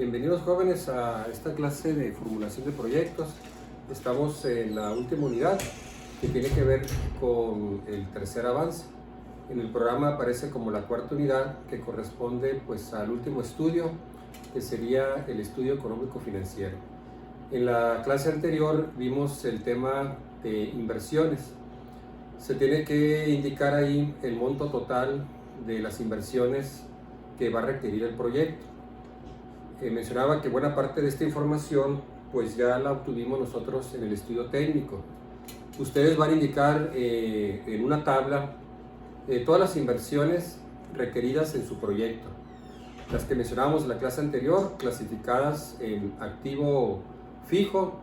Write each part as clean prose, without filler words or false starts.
Bienvenidos jóvenes a esta clase de formulación de proyectos. Estamos en la última unidad que tiene que ver con el tercer avance. En el programa aparece como la cuarta unidad que corresponde pues al último estudio, que sería el estudio económico financiero. En la clase anterior vimos el tema de inversiones. Se tiene que indicar ahí el monto total de las inversiones que va a requerir el proyecto. Mencionaba que buena parte de esta información pues ya la obtuvimos nosotros en el estudio técnico. Ustedes van a indicar en una tabla todas las inversiones requeridas en su proyecto. Las que mencionábamos en la clase anterior, clasificadas en activo fijo,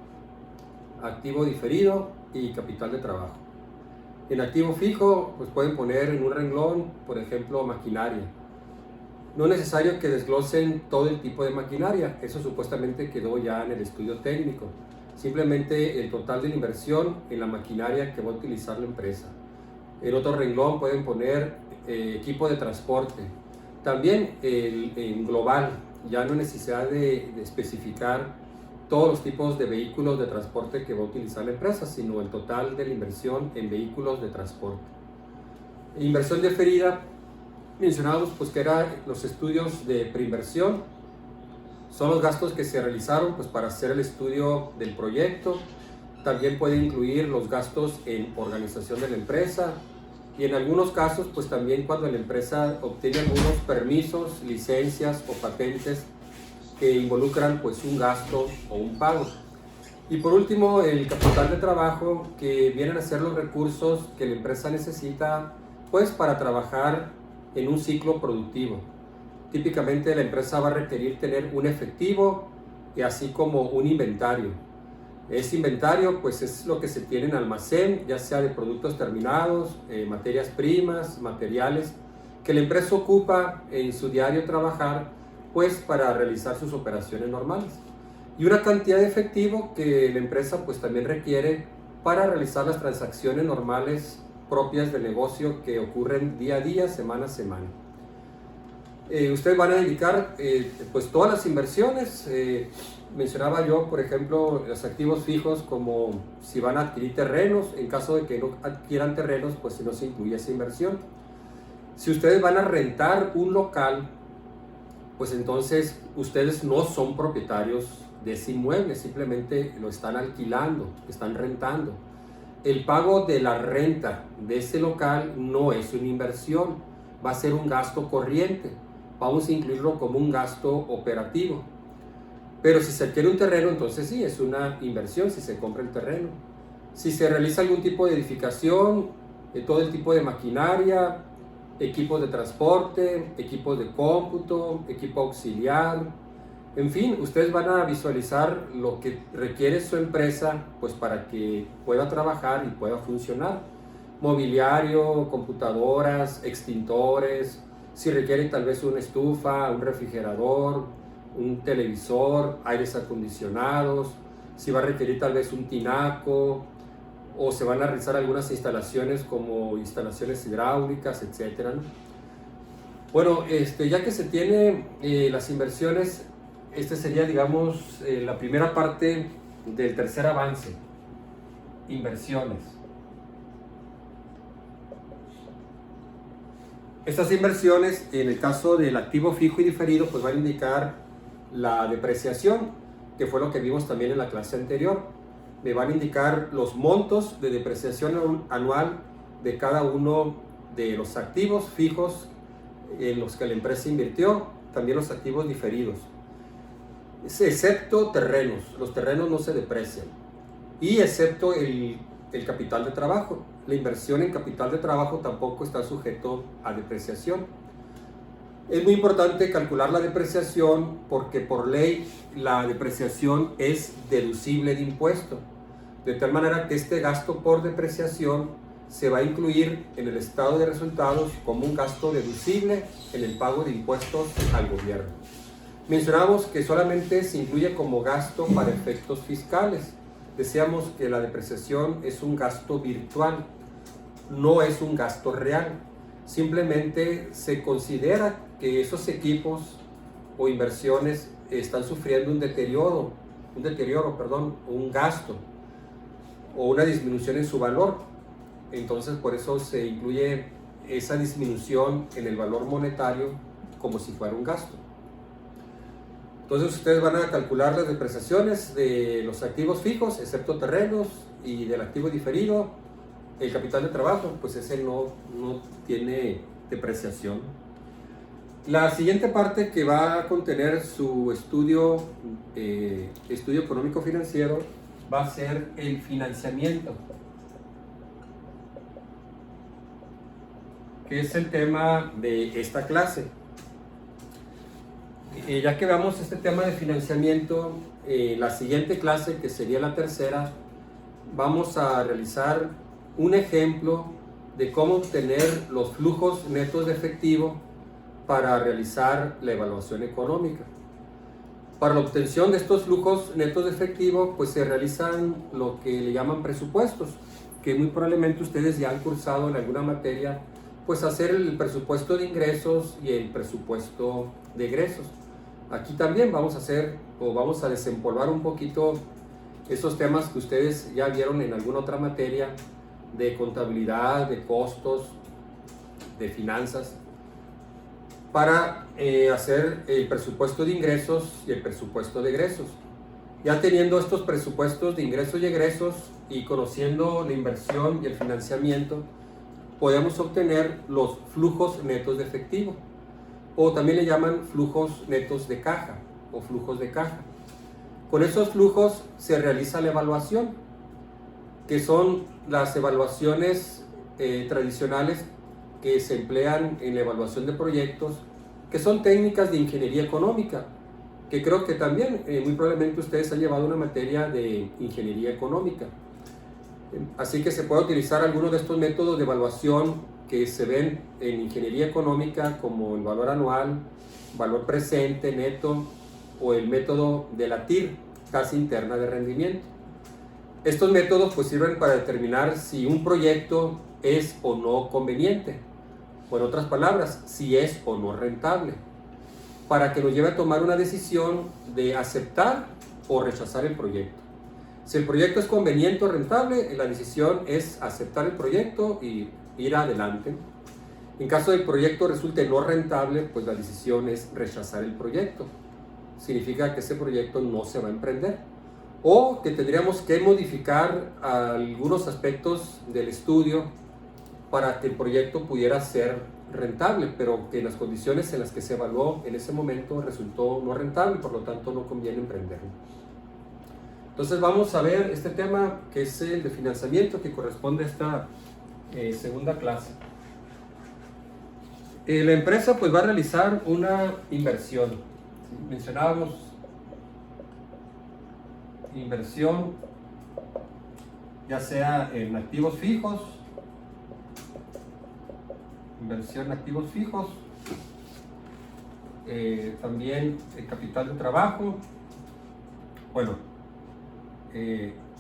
activo diferido y capital de trabajo. En activo fijo pues pueden poner en un renglón, por ejemplo, maquinaria. No es necesario que desglosen todo el tipo de maquinaria, eso supuestamente quedó ya en el estudio técnico. Simplemente el total de la inversión en la maquinaria que va a utilizar la empresa. En otro renglón pueden poner equipo de transporte. También en global, ya no hay necesidad de especificar todos los tipos de vehículos de transporte que va a utilizar la empresa, sino el total de la inversión en vehículos de transporte. Inversión diferida, mencionábamos pues que eran los estudios de preinversión. Son los gastos que se realizaron pues para hacer el estudio del proyecto. También puede incluir los gastos en organización de la empresa y en algunos casos pues también cuando la empresa obtiene algunos permisos, licencias o patentes que involucran pues un gasto o un pago. Y por último, el capital de trabajo, que vienen a ser los recursos que la empresa necesita pues para trabajar en un ciclo productivo. Típicamente la empresa va a requerir tener un efectivo y así como un inventario. Ese inventario pues es lo que se tiene en almacén, ya sea de productos terminados, materias primas, materiales, que la empresa ocupa en su diario trabajar pues para realizar sus operaciones normales. Y una cantidad de efectivo que la empresa pues también requiere para realizar las transacciones normales propias del negocio que ocurren día a día, semana a semana. Ustedes van a indicar pues todas las inversiones. Mencionaba yo, por ejemplo, los activos fijos, como si van a adquirir terrenos. En caso de que no adquieran terrenos, pues no se incluye esa inversión. Si ustedes van a rentar un local, pues entonces ustedes no son propietarios de ese inmueble, simplemente lo están alquilando, están rentando. El pago de la renta de ese local no es una inversión, va a ser un gasto corriente. Vamos a incluirlo como un gasto operativo. Pero si se adquiere un terreno, entonces sí, es una inversión si se compra el terreno. Si se realiza algún tipo de edificación, todo el tipo de maquinaria, equipos de transporte, equipos de cómputo, equipo auxiliar, en fin, ustedes van a visualizar lo que requiere su empresa pues para que pueda trabajar y pueda funcionar. Mobiliario, computadoras, extintores, si requieren tal vez una estufa, un refrigerador, un televisor, aires acondicionados, si va a requerir tal vez un tinaco, o se van a realizar algunas instalaciones como instalaciones hidráulicas, etc. Bueno, ya que se tiene las inversiones, sería, digamos, la primera parte del tercer avance, inversiones. Estas inversiones, en el caso del activo fijo y diferido, pues van a indicar la depreciación, que fue lo que vimos también en la clase anterior. Me van a indicar los montos de depreciación anual de cada uno de los activos fijos en los que la empresa invirtió, también los activos diferidos, excepto terrenos. Los terrenos no se deprecian, y excepto el capital de trabajo. La inversión en capital de trabajo tampoco está sujeto a depreciación. Es muy importante calcular la depreciación porque por ley la depreciación es deducible de impuesto, de tal manera que este gasto por depreciación se va a incluir en el estado de resultados como un gasto deducible en el pago de impuestos al gobierno. Mencionamos que solamente se incluye como gasto para efectos fiscales. Decíamos que la depreciación es un gasto virtual, no es un gasto real. Simplemente se considera que esos equipos o inversiones están sufriendo un deterioro, un gasto o una disminución en su valor. Entonces por eso se incluye esa disminución en el valor monetario como si fuera un gasto. Entonces ustedes van a calcular las depreciaciones de los activos fijos, excepto terrenos, y del activo diferido. El capital de trabajo, pues ese no tiene depreciación. La siguiente parte que va a contener su estudio económico financiero va a ser el financiamiento, que es el tema de esta clase. Ya que veamos este tema de financiamiento, la siguiente clase, que sería la tercera, vamos a realizar un ejemplo de cómo obtener los flujos netos de efectivo para realizar la evaluación económica. Para la obtención de estos flujos netos de efectivo, pues se realizan lo que le llaman presupuestos, que muy probablemente ustedes ya han cursado en alguna materia, pues hacer el presupuesto de ingresos y el presupuesto de egresos. Aquí también vamos a desempolvar un poquito esos temas que ustedes ya vieron en alguna otra materia de contabilidad, de costos, de finanzas, para hacer el presupuesto de ingresos y el presupuesto de egresos. Ya teniendo estos presupuestos de ingresos y egresos y conociendo la inversión y el financiamiento, podemos obtener los flujos netos de efectivo, o también le llaman flujos netos de caja o flujos de caja. Con esos flujos se realiza la evaluación, que son las evaluaciones tradicionales que se emplean en la evaluación de proyectos, que son técnicas de ingeniería económica, que creo que también muy probablemente ustedes han llevado una materia de ingeniería económica. Así que se puede utilizar algunos de estos métodos de evaluación que se ven en ingeniería económica, como el valor anual, valor presente, neto, o el método de la TIR, tasa interna de rendimiento. Estos métodos pues sirven para determinar si un proyecto es o no conveniente, o en otras palabras, si es o no rentable, para que nos lleve a tomar una decisión de aceptar o rechazar el proyecto. Si el proyecto es conveniente o rentable, la decisión es aceptar el proyecto y ir adelante. En caso del proyecto resulte no rentable, pues la decisión es rechazar el proyecto. Significa que ese proyecto no se va a emprender, o que tendríamos que modificar algunos aspectos del estudio para que el proyecto pudiera ser rentable, pero que en las condiciones en las que se evaluó en ese momento resultó no rentable, por lo tanto no conviene emprenderlo. Entonces vamos a ver este tema, que es el de financiamiento, que corresponde a esta segunda clase. La empresa pues va a realizar una inversión. Mencionábamos inversión, ya sea en activos fijos, inversión en activos fijos, también el capital de trabajo,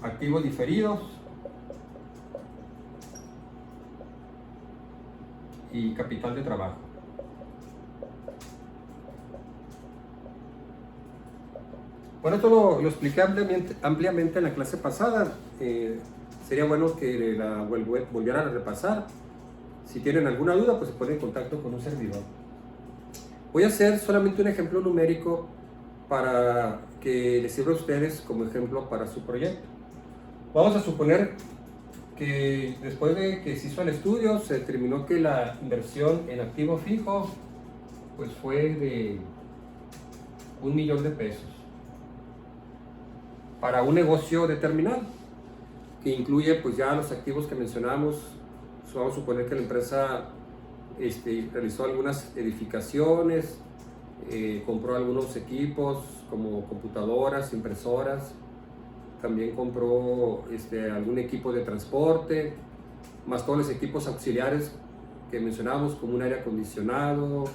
activos diferidos y capital de trabajo. Bueno, esto lo expliqué ampliamente en la clase pasada. Sería bueno que la volvieran a repasar. Si tienen alguna duda, pues se ponen en contacto con un servidor. Voy a hacer solamente un ejemplo numérico para que les sirva a ustedes como ejemplo para su proyecto. Vamos a suponer que después de que se hizo el estudio, se determinó que la inversión en activo fijo pues fue de $1,000,000 para un negocio determinado, que incluye pues ya los activos que mencionamos. Vamos a suponer que la empresa realizó algunas edificaciones, compró algunos equipos como computadoras, impresoras, también compró algún equipo de transporte, más todos los equipos auxiliares que mencionamos, como un aire acondicionado,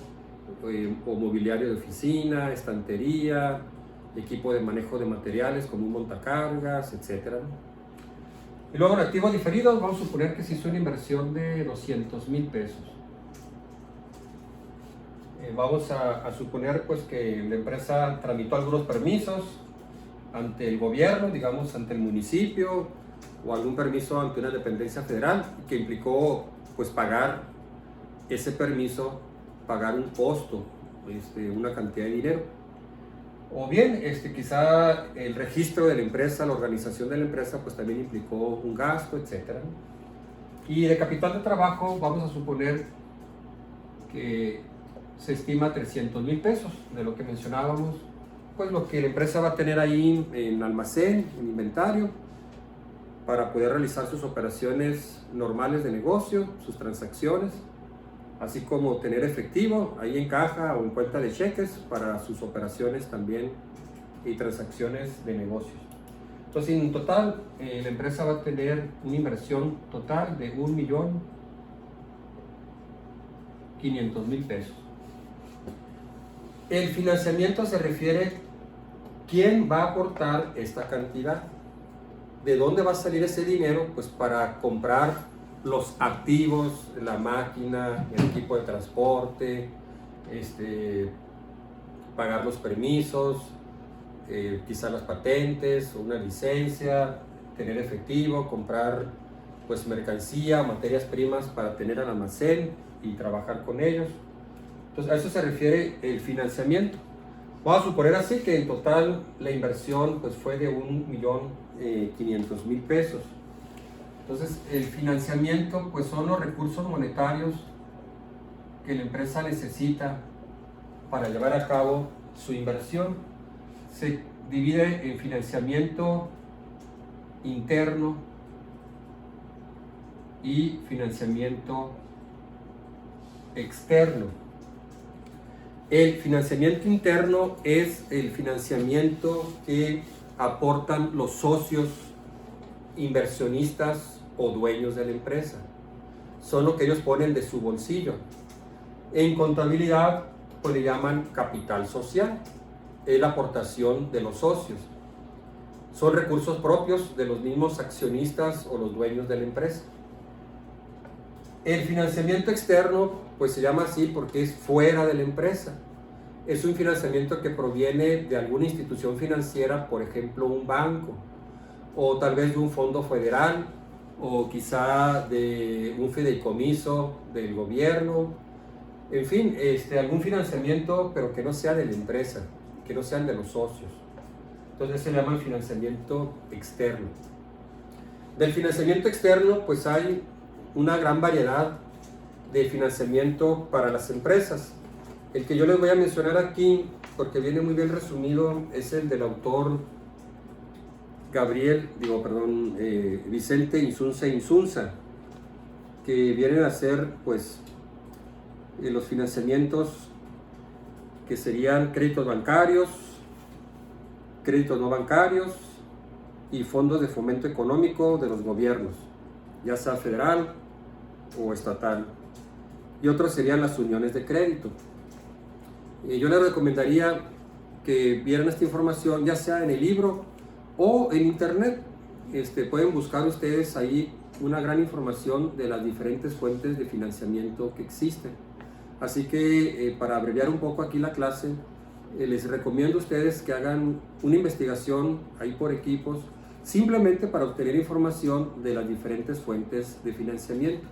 o mobiliario de oficina, estantería, equipo de manejo de materiales como un montacargas, etc. Y luego en activos diferidos vamos a suponer que se hizo una inversión de $200,000. Vamos a suponer pues que la empresa tramitó algunos permisos ante el gobierno, digamos ante el municipio, o algún permiso ante una dependencia federal que implicó pues pagar ese permiso, pagar un costo, una cantidad de dinero. O bien quizá el registro de la empresa, la organización de la empresa pues también implicó un gasto, etc. Y de capital de trabajo vamos a suponer que se estima 300,000 pesos de lo que mencionábamos, pues lo que la empresa va a tener ahí en almacén, en inventario, para poder realizar sus operaciones normales de negocio, sus transacciones, así como tener efectivo ahí en caja o en cuenta de cheques para sus operaciones también y transacciones de negocios. Entonces, en total, la empresa va a tener una inversión total de 1,500,000 pesos. El financiamiento se refiere quién va a aportar esta cantidad. ¿De dónde va a salir ese dinero? Pues para comprar los activos, la máquina, el equipo de transporte, pagar los permisos, quizás las patentes, una licencia, tener efectivo, comprar pues mercancía, materias primas para tener al almacén y trabajar con ellos. Entonces a eso se refiere el financiamiento. Vamos a suponer así que en total la inversión pues fue de 1,500,000 pesos. Entonces el financiamiento pues son los recursos monetarios que la empresa necesita para llevar a cabo su inversión. Se divide en financiamiento interno y financiamiento externo. El financiamiento interno es el financiamiento que aportan los socios, inversionistas o dueños de la empresa. Son lo que ellos ponen de su bolsillo. En contabilidad pues le llaman capital social, es la aportación de los socios. Son recursos propios de los mismos accionistas o los dueños de la empresa. El financiamiento externo pues se llama así porque es fuera de la empresa. Es un financiamiento que proviene de alguna institución financiera, por ejemplo un banco, o tal vez de un fondo federal, o quizá de un fideicomiso del gobierno, en fin, algún financiamiento pero que no sea de la empresa, que no sean de los socios. Entonces se llama financiamiento externo. Del financiamiento externo pues hay una gran variedad de financiamiento para las empresas. El que yo les voy a mencionar aquí, porque viene muy bien resumido, es el del autor Vicente Insunza, que vienen a ser pues los financiamientos que serían créditos bancarios, créditos no bancarios y fondos de fomento económico de los gobiernos, ya sea federal o estatal, y otros serían las uniones de crédito. Yo les recomendaría que vieran esta información ya sea en el libro o en internet. Pueden buscar ustedes ahí una gran información de las diferentes fuentes de financiamiento que existen. Así que para abreviar un poco aquí la clase, les recomiendo a ustedes que hagan una investigación ahí por equipos, simplemente para obtener información de las diferentes fuentes de financiamiento.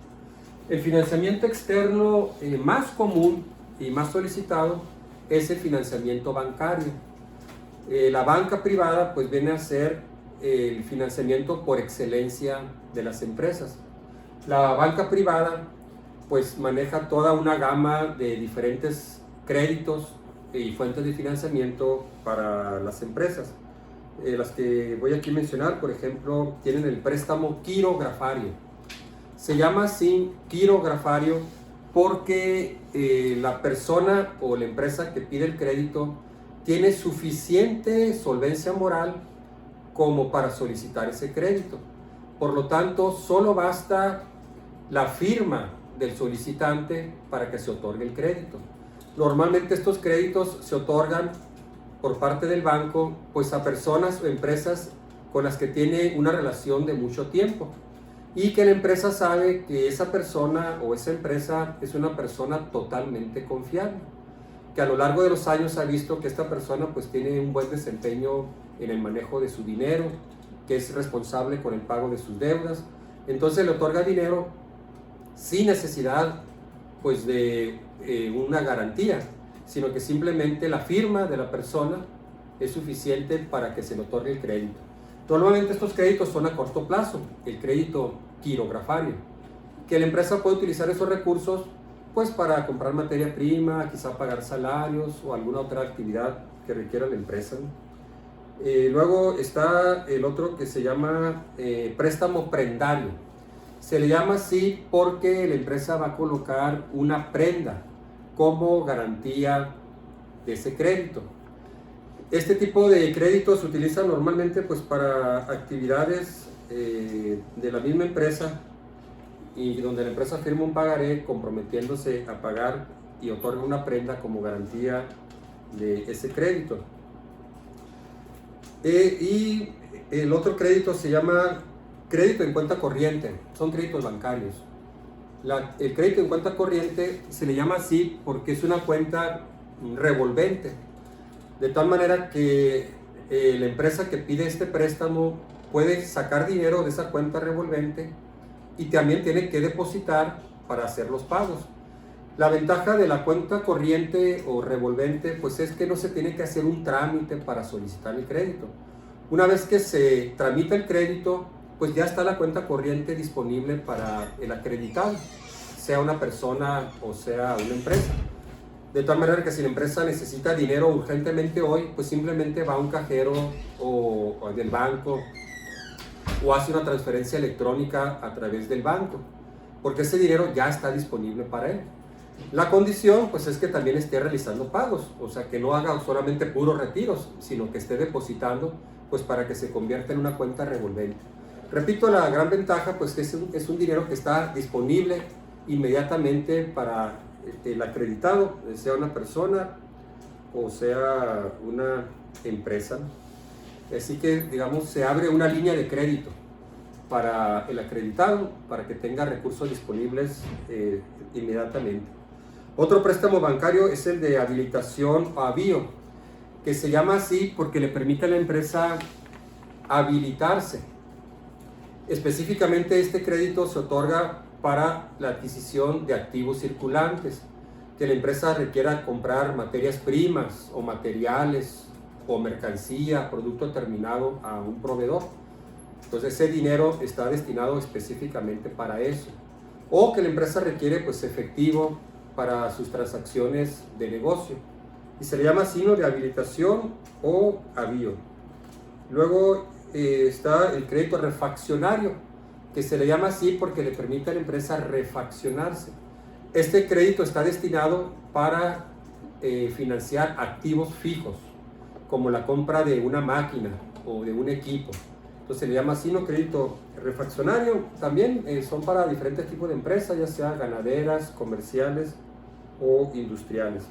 El financiamiento externo más común y más solicitado es el financiamiento bancario. La banca privada pues viene a ser el financiamiento por excelencia de las empresas. La banca privada pues maneja toda una gama de diferentes créditos y fuentes de financiamiento para las empresas. Las que voy aquí a mencionar, por ejemplo, tienen el préstamo quirografario. Se llama así quirografario porque la persona o la empresa que pide el crédito tiene suficiente solvencia moral como para solicitar ese crédito. Por lo tanto, solo basta la firma del solicitante para que se otorgue el crédito. Normalmente estos créditos se otorgan por parte del banco pues a personas o empresas con las que tiene una relación de mucho tiempo y que la empresa sabe que esa persona o esa empresa es una persona totalmente confiable. que a lo largo de los años ha visto que esta persona pues tiene un buen desempeño en el manejo de su dinero, que es responsable con el pago de sus deudas, entonces le otorga dinero sin necesidad pues de una garantía, sino que simplemente la firma de la persona es suficiente para que se le otorgue el crédito. Normalmente estos créditos son a corto plazo, el crédito quirografario, que la empresa puede utilizar esos recursos pues para comprar materia prima, quizá pagar salarios o alguna otra actividad que requiera la empresa. Luego está el otro que se llama préstamo prendario. Se le llama así porque la empresa va a colocar una prenda como garantía de ese crédito. Este tipo de crédito se utiliza normalmente pues para actividades de la misma empresa y donde la empresa firma un pagaré comprometiéndose a pagar y otorga una prenda como garantía de ese crédito. Y el otro crédito se llama crédito en cuenta corriente, son créditos bancarios. El crédito en cuenta corriente se le llama así porque es una cuenta revolvente, de tal manera que la empresa que pide este préstamo puede sacar dinero de esa cuenta revolvente y también tiene que depositar para hacer los pagos. La ventaja de la cuenta corriente o revolvente pues es que no se tiene que hacer un trámite para solicitar el crédito. Una vez que se tramita el crédito, pues ya está la cuenta corriente disponible para el acreditado, sea una persona o sea una empresa. De tal manera que si la empresa necesita dinero urgentemente hoy, pues simplemente va a un cajero o del banco o hace una transferencia electrónica a través del banco, porque ese dinero ya está disponible para él. La condición pues es que también esté realizando pagos, o sea que no haga solamente puros retiros, sino que esté depositando pues para que se convierta en una cuenta revolvente. Repito, la gran ventaja pues que es un dinero que está disponible inmediatamente para el acreditado, sea una persona o sea una empresa. Así que digamos se abre una línea de crédito para el acreditado para que tenga recursos disponibles inmediatamente. Otro préstamo bancario es el de habilitación o avío, que se llama así porque le permite a la empresa habilitarse. Específicamente este crédito se otorga para la adquisición de activos circulantes, que la empresa requiera comprar materias primas o materiales o mercancía, producto terminado a un proveedor. Entonces ese dinero está destinado específicamente para eso. O que la empresa requiere pues efectivo para sus transacciones de negocio. Y se le llama signo de habilitación o avío. Luego está el crédito refaccionario, que se le llama así porque le permite a la empresa refaccionarse. Este crédito está destinado para financiar activos fijos, como la compra de una máquina o de un equipo. Entonces se le llama así, ¿no? Crédito refaccionario. También son para diferentes tipos de empresas, ya sea ganaderas, comerciales o industriales.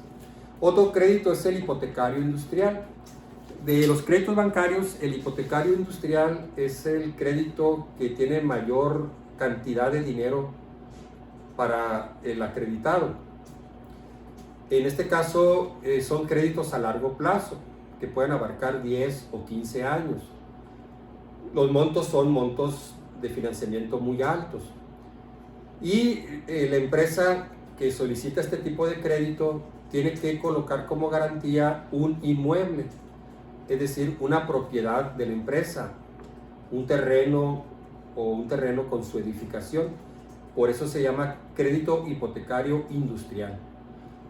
Otro crédito es el hipotecario industrial. De los créditos bancarios, el hipotecario industrial es el crédito que tiene mayor cantidad de dinero para el acreditado. En este caso son créditos a largo plazo que pueden abarcar 10 o 15 años. Los montos son montos de financiamiento muy altos y la empresa que solicita este tipo de crédito tiene que colocar como garantía un inmueble, es decir, una propiedad de la empresa, un terreno o un terreno con su edificación. Por eso se llama crédito hipotecario industrial.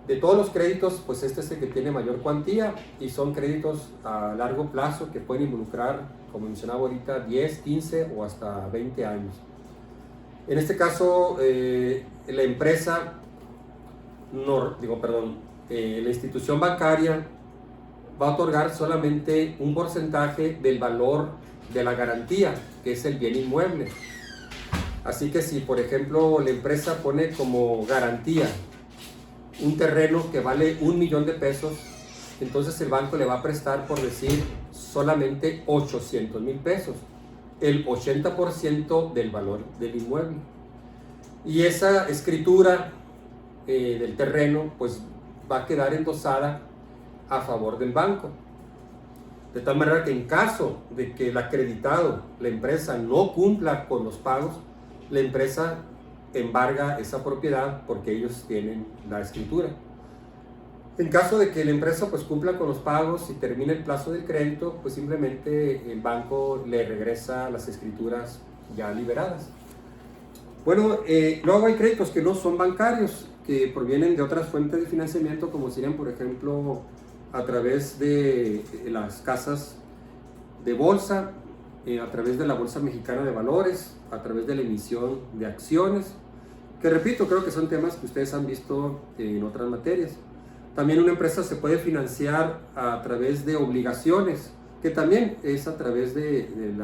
De todos los créditos, pues este es el que tiene mayor cuantía y son créditos a largo plazo que pueden involucrar, como mencionaba ahorita, 10, 15 o hasta 20 años. En este caso, la empresa, la institución bancaria va a otorgar solamente un porcentaje del valor de la garantía, que es el bien inmueble. Así que si, por ejemplo, la empresa pone como garantía un terreno que vale $1,000,000 de pesos, entonces el banco le va a prestar, por decir, solamente 800,000 pesos, el 80% del valor del inmueble. Y esa escritura del terreno, pues va a quedar endosada a favor del banco. De tal manera que en caso de que el acreditado, la empresa, no cumpla con los pagos, la empresa embarga esa propiedad porque ellos tienen la escritura. En caso de que la empresa pues cumpla con los pagos y termine el plazo del crédito, pues simplemente el banco le regresa las escrituras ya liberadas. Bueno, luego hay créditos que no son bancarios, que provienen de otras fuentes de financiamiento, como serían, por ejemplo, a través de las casas de bolsa, a través de la Bolsa Mexicana de Valores, a través de la emisión de acciones, que repito, creo que son temas que ustedes han visto en otras materias. También una empresa se puede financiar a través de obligaciones, que también es a través de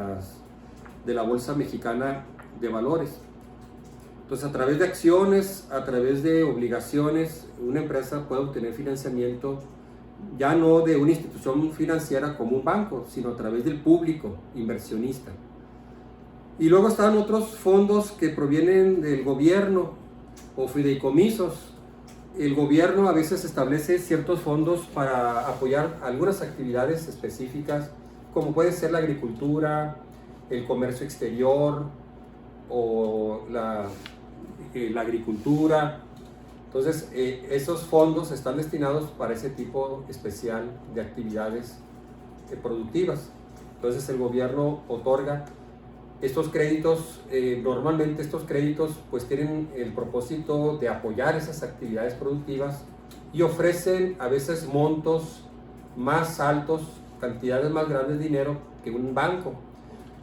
la Bolsa Mexicana de Valores. Entonces, a través de acciones, a través de obligaciones, una empresa puede obtener financiamiento ya no de una institución financiera como un banco, sino a través del público inversionista. Y luego están otros fondos que provienen del gobierno o fideicomisos. El gobierno a veces establece ciertos fondos para apoyar algunas actividades específicas, como puede ser la agricultura, el comercio exterior o la agricultura. Entonces, esos fondos están destinados para ese tipo especial de actividades productivas. Entonces, el gobierno otorga estos créditos. Normalmente estos créditos pues tienen el propósito de apoyar esas actividades productivas y ofrecen a veces montos más altos, cantidades más grandes de dinero que un banco,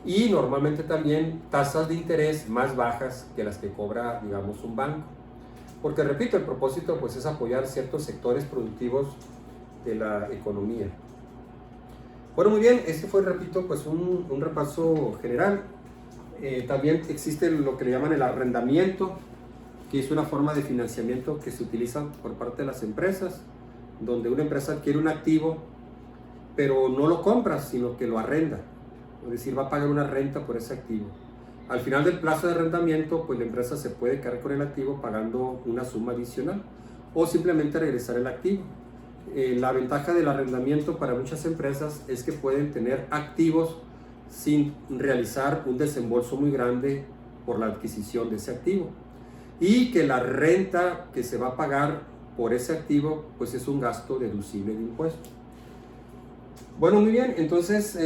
y normalmente también tasas de interés más bajas que las que cobra, digamos, un banco. Porque repito, el propósito pues es apoyar ciertos sectores productivos de la economía. Bueno, muy bien, este fue, repito, pues un repaso general. También existe lo que le llaman el arrendamiento, que es una forma de financiamiento que se utiliza por parte de las empresas, donde una empresa adquiere un activo, pero no lo compra, sino que lo arrenda. Es decir, va a pagar una renta por ese activo. Al final del plazo de arrendamiento, pues la empresa se puede quedar con el activo pagando una suma adicional o simplemente regresar el activo. La ventaja del arrendamiento para muchas empresas es que pueden tener activos sin realizar un desembolso muy grande por la adquisición de ese activo, y que la renta que se va a pagar por ese activo pues es un gasto deducible de impuestos. Bueno, muy bien, entonces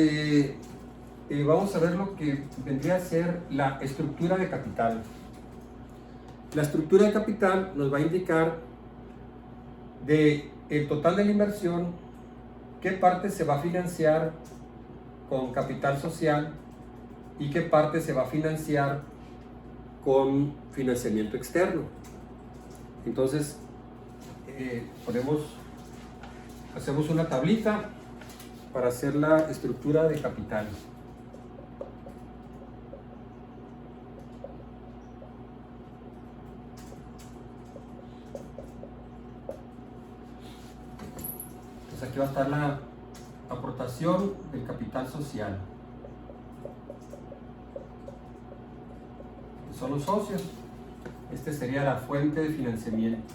vamos a ver lo que vendría a ser la estructura de capital. La estructura de capital nos va a indicar de el total de la inversión qué parte se va a financiar con capital social y qué parte se va a financiar con financiamiento externo. Entonces hacemos una tablita para hacer la estructura de capital. Entonces aquí va a estar la aportación del capital social. Son los socios. Este sería la fuente de financiamiento.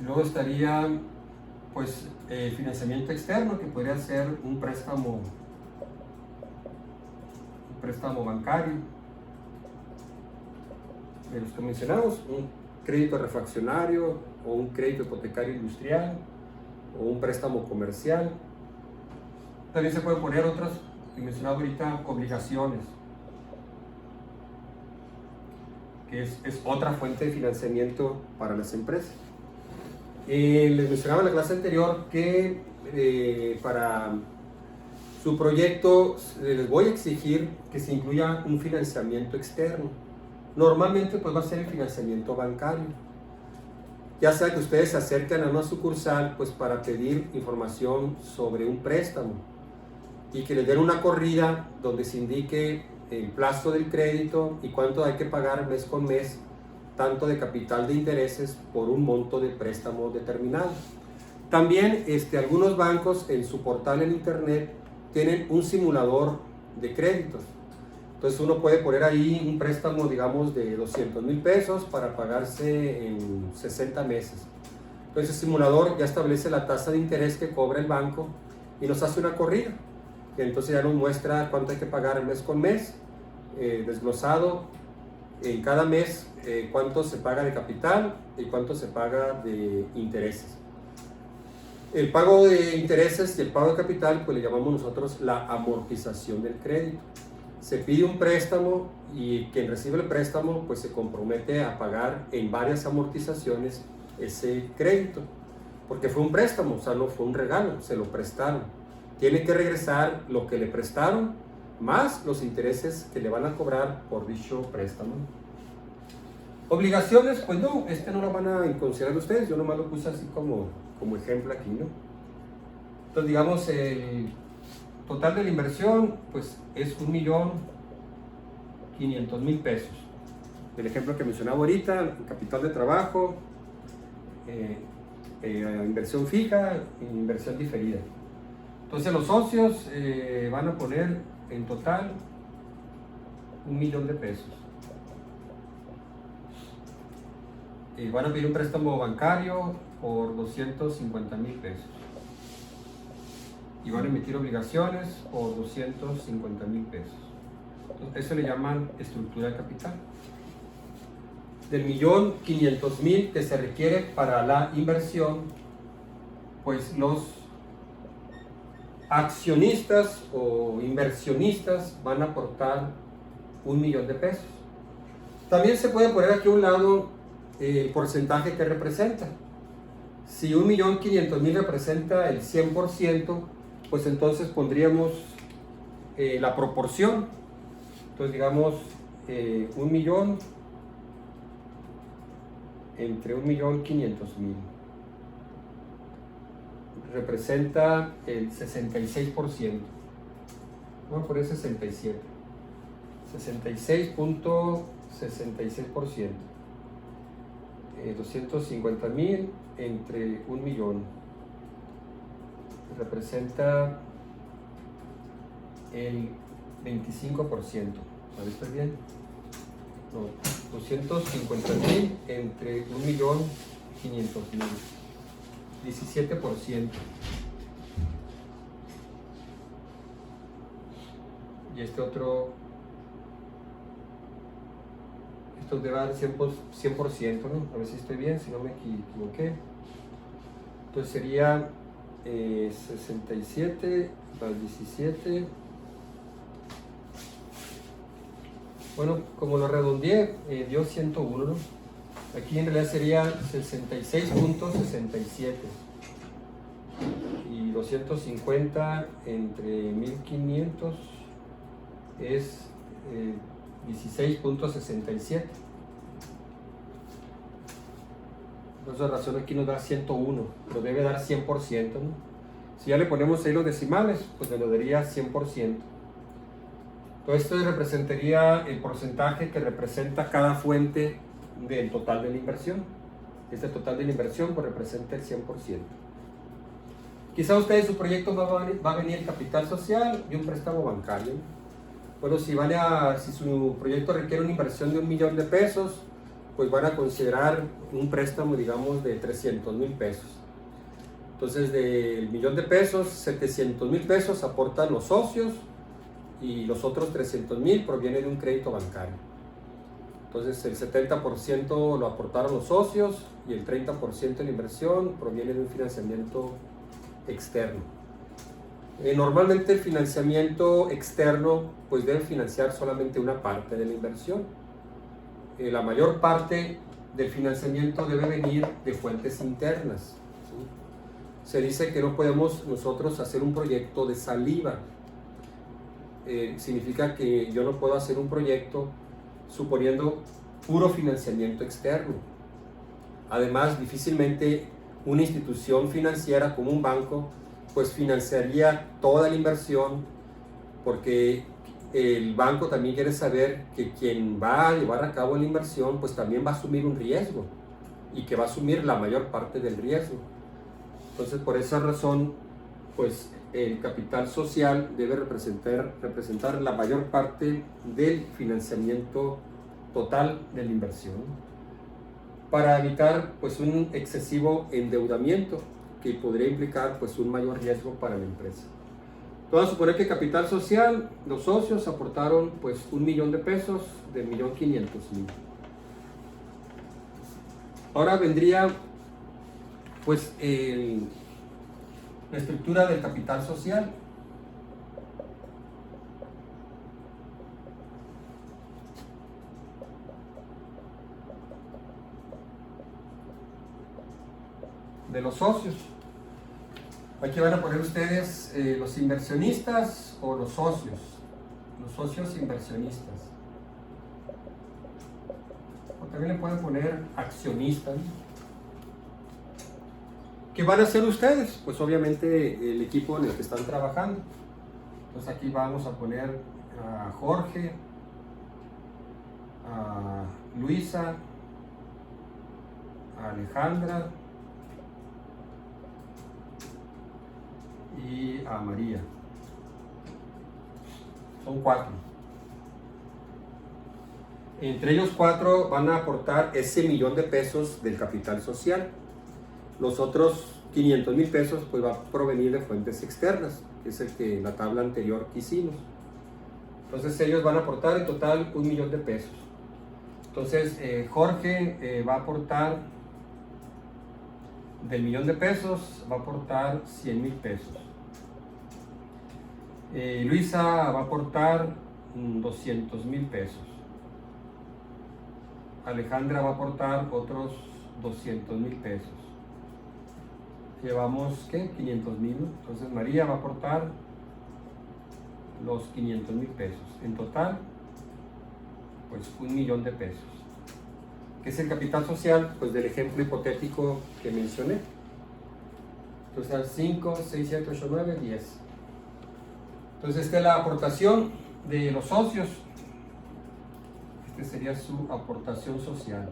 Luego estaría pues financiamiento externo, que podría ser un préstamo bancario, de los que mencionamos, un crédito refaccionario o un crédito hipotecario industrial o un préstamo comercial. También se pueden poner otras, que he mencionado ahorita, obligaciones, que es otra fuente de financiamiento para las empresas. Les mencionaba en la clase anterior que para su proyecto les voy a exigir que se incluya un financiamiento externo. Normalmente pues va a ser el financiamiento bancario, ya sea que ustedes se acerquen a una sucursal pues para pedir información sobre un préstamo y que les den una corrida donde se indique el plazo del crédito y cuánto hay que pagar mes con mes, tanto de capital de intereses por un monto de préstamo determinado. También algunos bancos en su portal en internet tienen un simulador de créditos. Entonces uno puede poner ahí un préstamo, digamos, de 200,000 pesos para pagarse en 60 meses. Entonces el simulador ya establece la tasa de interés que cobra el banco y nos hace una corrida. Y entonces ya nos muestra cuánto hay que pagar mes con mes, desglosado en cada mes, cuánto se paga de capital y cuánto se paga de intereses. El pago de intereses y el pago de capital, pues le llamamos nosotros la amortización del crédito. Se pide un préstamo y quien recibe el préstamo pues se compromete a pagar en varias amortizaciones ese crédito, porque fue un préstamo, o sea, no fue un regalo, se lo prestaron. Tiene que regresar lo que le prestaron más los intereses que le van a cobrar por dicho préstamo. Obligaciones, pues no, no lo van a considerar ustedes, yo nomás lo puse así como ejemplo aquí, ¿no? Entonces digamos el total de la inversión pues es 1,500,000 pesos. El ejemplo que mencionaba ahorita, capital de trabajo, inversión fija, inversión diferida. Entonces los socios van a poner en total 1,000,000 de pesos. Van a pedir un préstamo bancario por 250,000 pesos. Y van a emitir obligaciones por 250,000 pesos. Entonces, eso le llaman estructura de capital. Del 1,500,000 que se requiere para la inversión, pues los accionistas o inversionistas van a aportar 1,000,000 de pesos. También se puede poner aquí a un lado el porcentaje que representa. Si 1,500,000 representa el 100%, pues entonces pondríamos la proporción. Entonces digamos 1,000,000 entre 1,500,000 representa el 66%. Vamos a poner 67. 66.66%. 250,000 entre 1,000,000 representa el 25%. ¿Lo viste bien? No, 250,000 entre 1,500,000. 17%. Y este otro, esto debe dar 100%, ¿no? A ver si estoy bien, si no me equivoqué. Entonces sería 67 más 17. Bueno, como lo redondeé, dio 101, ¿no? Aquí en realidad sería 66.67. Y 250 entre 1,500 es 16.67. Por esa razón aquí nos da 101, pero debe dar 100%, ¿no? Si ya le ponemos ahí los decimales, pues nos lo daría 100%. Todo esto representaría el porcentaje que representa cada fuente del total de la inversión. Este total de la inversión pues representa el 100%. Quizá usted en su proyecto va a venir capital social y un préstamo bancario. Bueno, si su proyecto requiere una inversión de 1,000,000 de pesos, pues van a considerar un préstamo, digamos, de 300,000 pesos. Entonces, del 1,000,000 de pesos, 700,000 pesos aportan los socios y los otros 300,000 provienen de un crédito bancario. Entonces, el 70% lo aportaron los socios y el 30% de la inversión proviene de un financiamiento externo. Normalmente el financiamiento externo pues debe financiar solamente una parte de la inversión. La mayor parte del financiamiento debe venir de fuentes internas, ¿sí? Se dice que no podemos nosotros hacer un proyecto de saliva. Significa que yo no puedo hacer un proyecto suponiendo puro financiamiento externo. Además, difícilmente una institución financiera como un banco pues financiaría toda la inversión, porque el banco también quiere saber que quien va a llevar a cabo la inversión pues también va a asumir un riesgo y que va a asumir la mayor parte del riesgo. Entonces, por esa razón, pues el capital social debe representar la mayor parte del financiamiento total de la inversión, para evitar pues un excesivo endeudamiento que podría implicar pues un mayor riesgo para la empresa. Vamos a suponer que capital social, los socios aportaron pues $1,000,000 de 1,500,000. Ahora vendría pues la estructura del capital social. De los socios. Aquí van a poner ustedes los inversionistas o los socios inversionistas. O también le pueden poner accionistas. ¿Qué van a hacer ustedes? Pues obviamente el equipo en el que están trabajando. Entonces aquí vamos a poner a Jorge, a Luisa, a Alejandra y a María. Son 4. Entre ellos 4 van a aportar ese $1,000,000 del capital social. Los otros $500,000 pues va a provenir de fuentes externas, que es el que la tabla anterior que hicimos. Entonces ellos van a aportar en total $1,000,000. Entonces Jorge va a aportar del $1,000,000, va a aportar $100,000. Luisa va a aportar $200,000. Alejandra va a aportar otros $200,000. Llevamos, ¿qué? 500,000. Entonces María va a aportar los $500,000. En total, pues $1,000,000. ¿Qué es el capital social? Pues del ejemplo hipotético que mencioné. Entonces 5, 6, 7, 8, 9, 10. Entonces esta es la aportación de los socios. Esta sería su aportación social.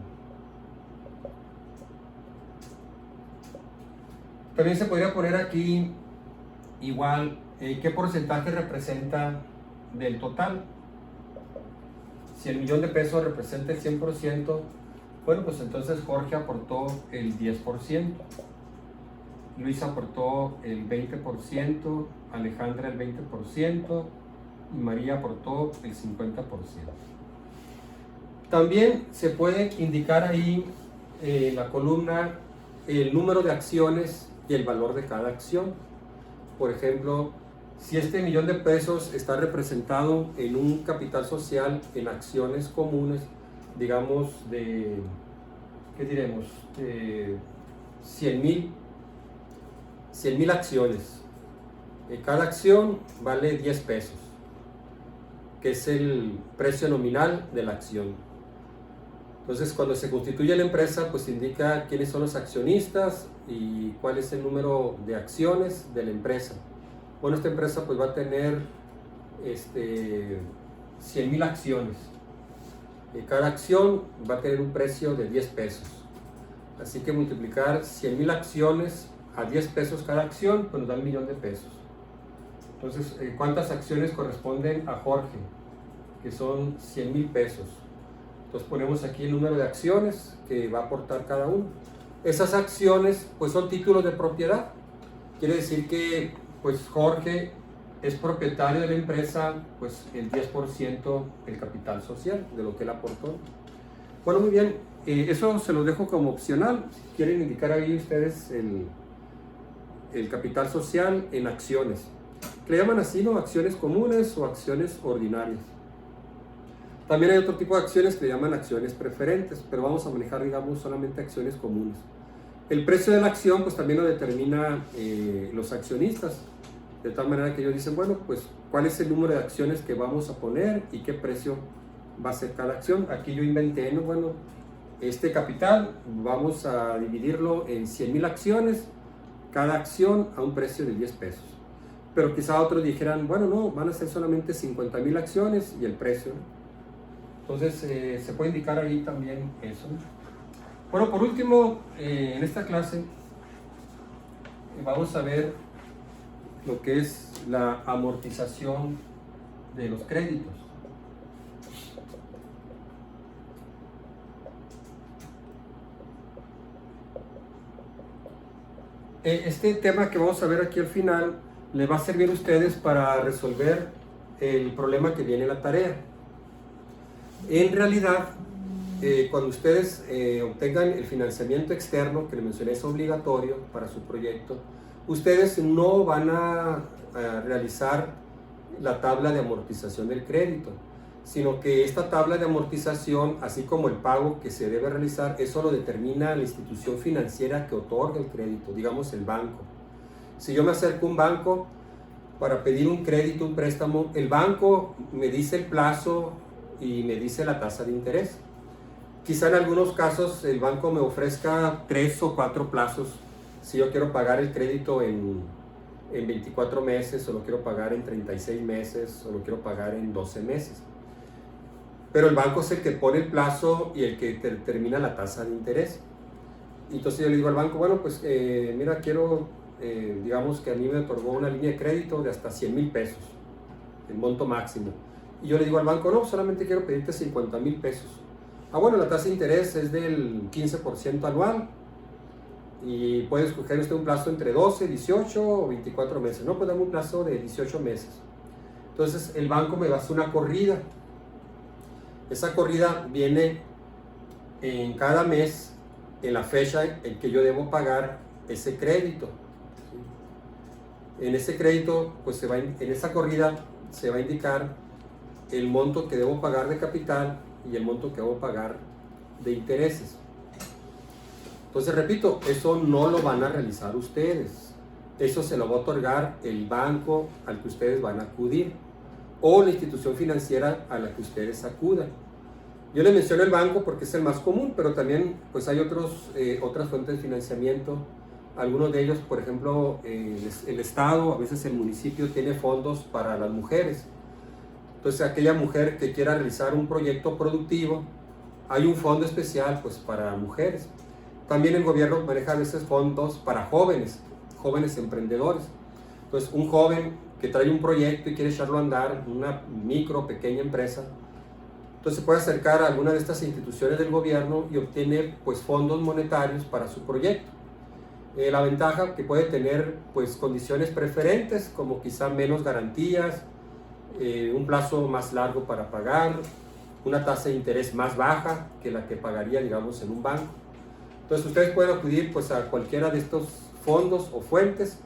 También se podría poner aquí igual qué porcentaje representa del total. Si el $1,000,000 representa el 100%, bueno, pues entonces Jorge aportó el 10%, Luis aportó el 20%, Alejandra el 20% y María aportó el 50%. También se puede indicar ahí en la columna el número de acciones y el valor de cada acción. Por ejemplo, si este $1,000,000 está representado en un capital social en acciones comunes, digamos de, ¿qué diremos? De 100,000 acciones. Cada acción vale $10, que es el precio nominal de la acción. Entonces, cuando se constituye la empresa, pues indica quiénes son los accionistas y cuál es el número de acciones de la empresa. Bueno, esta empresa pues va a tener 100,000 acciones. Cada acción va a tener un precio de $10. Así que multiplicar 100,000 acciones a $10 cada acción, pues nos da $1,000,000. Entonces, ¿cuántas acciones corresponden a Jorge? Que son $100,000. Entonces ponemos aquí el número de acciones que va a aportar cada uno. Esas acciones pues son títulos de propiedad. Quiere decir que pues Jorge es propietario de la empresa pues el 10% del capital social de lo que él aportó. Bueno, muy bien, eso se los dejo como opcional. Quieren indicar ahí ustedes el capital social en acciones. Le llaman así, ¿no? Acciones comunes o acciones ordinarias. También hay otro tipo de acciones que le llaman acciones preferentes, pero vamos a manejar, digamos, solamente acciones comunes. El precio de la acción, pues también lo determina los accionistas, de tal manera que ellos dicen, bueno, pues, ¿cuál es el número de acciones que vamos a poner y qué precio va a ser cada acción? Aquí yo inventé, ¿no? Bueno, este capital vamos a dividirlo en 100,000 acciones, cada acción a un precio de $10. Pero quizá otros dijeran, bueno, no, van a ser solamente 50,000 acciones y el precio, ¿no? Entonces se puede indicar ahí también eso. Bueno, por último, en esta clase vamos a ver lo que es la amortización de los créditos. Este tema que vamos a ver aquí al final le va a servir a ustedes para resolver el problema que viene en la tarea. En realidad, cuando ustedes obtengan el financiamiento externo, que les mencioné es obligatorio para su proyecto, ustedes no van a realizar la tabla de amortización del crédito, sino que esta tabla de amortización, así como el pago que se debe realizar, eso lo determina la institución financiera que otorga el crédito, digamos el banco. Si yo me acerco a un banco para pedir un crédito, un préstamo, el banco me dice el plazo y me dice la tasa de interés. Quizá en algunos casos el banco me ofrezca 3 o 4 plazos. Si yo quiero pagar el crédito en 24 meses, o lo quiero pagar en 36 meses, o lo quiero pagar en 12 meses. Pero el banco es el que pone el plazo y el que determina la tasa de interés. Entonces yo le digo al banco, bueno, pues mira, quiero, digamos que a mí me otorgó una línea de crédito de hasta 100,000 pesos, el monto máximo. Y yo le digo al banco, no, solamente quiero pedirte 50,000 pesos. Ah, bueno, la tasa de interés es del 15% anual y puede escoger usted un plazo entre 12, 18 o 24 meses. No, pues dame un plazo de 18 meses. Entonces el banco me va a hacer una corrida. Esa corrida viene en cada mes, en la fecha en que yo debo pagar ese crédito. En ese crédito, pues en esa corrida se va a indicar el monto que debo pagar de capital y el monto que debo pagar de intereses. Entonces, repito, eso no lo van a realizar ustedes. Eso se lo va a otorgar el banco al que ustedes van a acudir o la institución financiera a la que ustedes acudan. Yo les menciono el banco porque es el más común, pero también pues hay otras fuentes de financiamiento. Algunos de ellos, por ejemplo, el Estado, a veces el municipio tiene fondos para las mujeres. Entonces, aquella mujer que quiera realizar un proyecto productivo, hay un fondo especial pues para mujeres. También el gobierno maneja a veces fondos para jóvenes emprendedores. Entonces, un joven que trae un proyecto y quiere echarlo a andar, una micro, pequeña empresa, entonces puede acercar a alguna de estas instituciones del gobierno y obtiene pues fondos monetarios para su proyecto. La ventaja que puede tener pues condiciones preferentes, como quizá menos garantías, un plazo más largo para pagar, una tasa de interés más baja que la que pagaría, digamos, en un banco. Entonces ustedes pueden acudir pues a cualquiera de estos fondos o fuentes.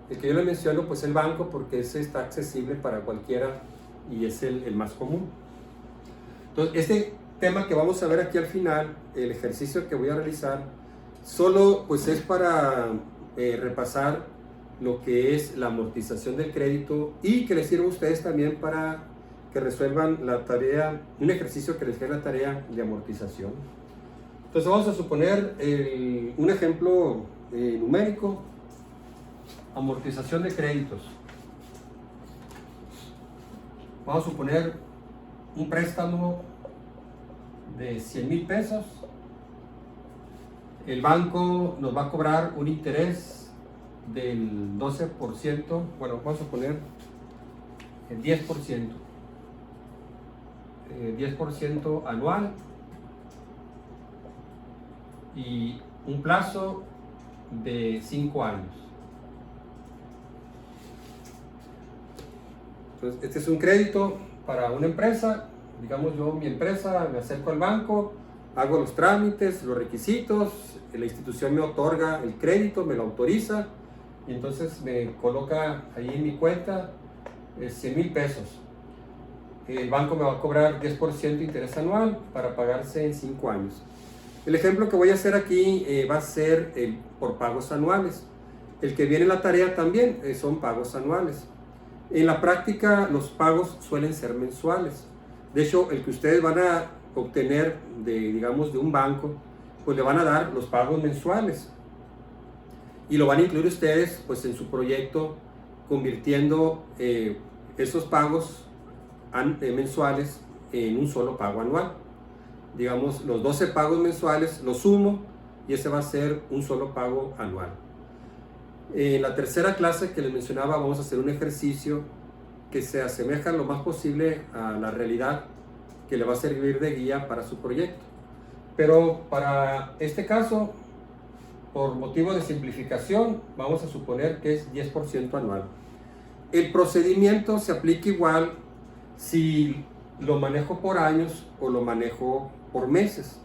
El que yo les menciono pues el banco, porque ese está accesible para cualquiera y es el más común. Entonces este tema que vamos a ver aquí al final, el ejercicio que voy a realizar, solo pues es para repasar lo que es la amortización del crédito y que les sirva a ustedes también para que resuelvan la tarea, un ejercicio que les dé la tarea de amortización. Entonces vamos a suponer un ejemplo numérico, amortización de créditos. Vamos a suponer un préstamo de 100,000 pesos. El banco nos va a cobrar un interés del 12%, bueno, vamos a poner el 10%, 10% anual y un plazo de 5 años. Entonces, este es un crédito para una empresa. Digamos, yo, mi empresa, me acerco al banco, hago los trámites, los requisitos, la institución me otorga el crédito, me lo autoriza y entonces me coloca ahí en mi cuenta 100,000 pesos. El banco me va a cobrar 10% de interés anual para pagarse en 5 años. El ejemplo que voy a hacer aquí va a ser por pagos anuales. El que viene en la tarea también son pagos anuales. En la práctica los pagos suelen ser mensuales. De hecho, el que ustedes van a obtener digamos, de un banco, pues le van a dar los pagos mensuales. Y lo van a incluir ustedes pues en su proyecto, convirtiendo esos pagos mensuales en un solo pago anual. Digamos, los 12 pagos mensuales los sumo y ese va a ser un solo pago anual. En la tercera clase que les mencionaba vamos a hacer un ejercicio que se asemeja lo más posible a la realidad, que le va a servir de guía para su proyecto. Pero para este caso, por motivo de simplificación, vamos a suponer que es 10% anual. El procedimiento se aplica igual si lo manejo por años o lo manejo por meses.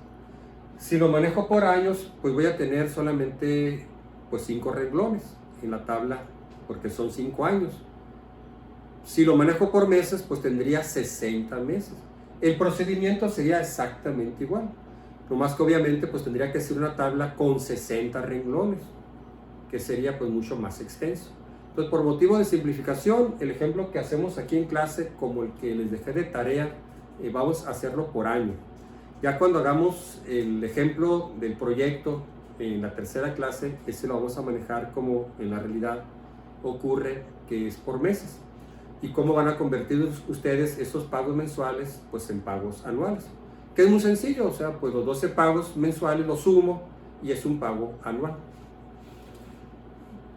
Si lo manejo por años, pues voy a tener solamente pues 5 renglones en la tabla, porque son 5 años. Si lo manejo por meses, pues tendría 60 meses. El procedimiento sería exactamente igual. Lo más que obviamente pues tendría que ser una tabla con 60 renglones, que sería pues mucho más extenso. Entonces, por motivo de simplificación, el ejemplo que hacemos aquí en clase, como el que les dejé de tarea, vamos a hacerlo por año. Ya cuando hagamos el ejemplo del proyecto en la tercera clase, ese lo vamos a manejar como en la realidad ocurre, que es por meses. Y cómo van a convertir ustedes esos pagos mensuales pues en pagos anuales. Que es muy sencillo, o sea, pues los 12 pagos mensuales los sumo y es un pago anual.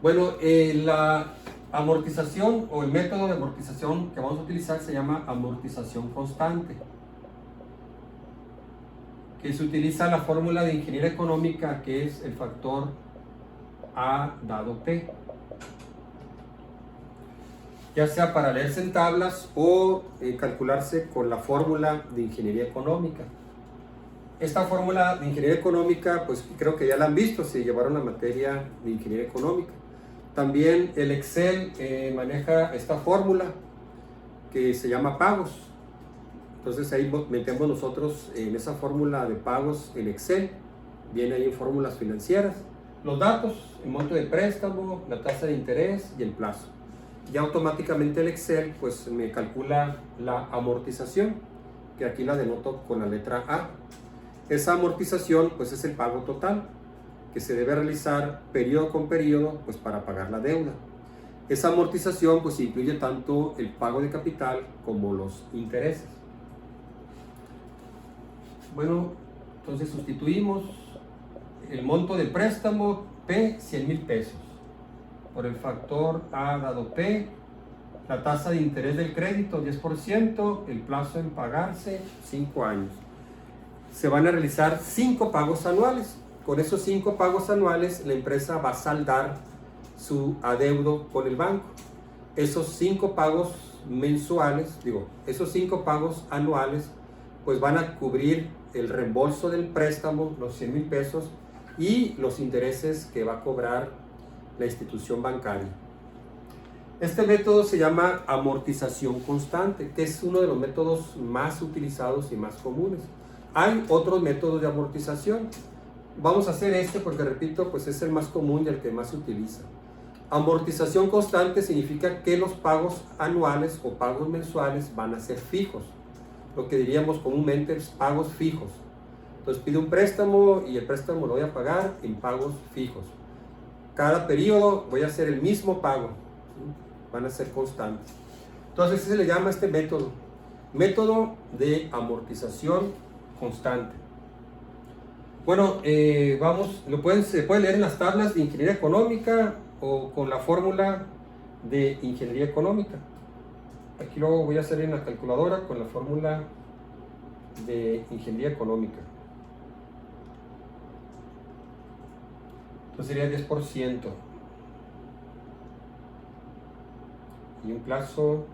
Bueno, la amortización o el método de amortización que vamos a utilizar se llama amortización constante, que se utiliza la fórmula de ingeniería económica, que es el factor A dado P, ya sea para leerse en tablas o calcularse con la fórmula de ingeniería económica. Esta fórmula de ingeniería económica, pues creo que ya la han visto si llevaron la materia de ingeniería económica. También el Excel maneja esta fórmula que se llama pagos. Entonces ahí metemos nosotros en esa fórmula de pagos en Excel. Viene ahí en fórmulas financieras los datos, el monto de préstamo, la tasa de interés y el plazo. Ya automáticamente el Excel pues me calcula la amortización, que aquí la denoto con la letra A. Esa amortización pues es el pago total, que se debe realizar periodo con periodo pues para pagar la deuda. Esa amortización pues incluye tanto el pago de capital como los intereses. Bueno, entonces sustituimos el monto del préstamo P, 100,000 pesos, por el factor A dado P, la tasa de interés del crédito 10%, el plazo en pagarse 5 años. Se van a realizar 5 pagos anuales. Con esos 5 pagos anuales la empresa va a saldar su adeudo con el banco. Esos 5 pagos mensuales, esos 5 pagos anuales pues van a cubrir el reembolso del préstamo, los 100,000 pesos y los intereses que va a cobrar la institución bancaria. Este método se llama amortización constante, que es uno de los métodos más utilizados y más comunes. Hay otros métodos de amortización. Vamos a hacer este porque, repito, pues es el más común y el que más se utiliza. Amortización constante significa que los pagos anuales o pagos mensuales van a ser fijos. Lo que diríamos comúnmente es pagos fijos. Entonces pido un préstamo y el préstamo lo voy a pagar en pagos fijos. Cada periodo voy a hacer el mismo pago, ¿sí? Van a ser constantes. Entonces se le llama este método, método de amortización constante. Bueno, se puede leer en las tablas de ingeniería económica o con la fórmula de ingeniería económica. Aquí lo voy a hacer en la calculadora con la fórmula de ingeniería económica. Entonces sería 10% y un plazo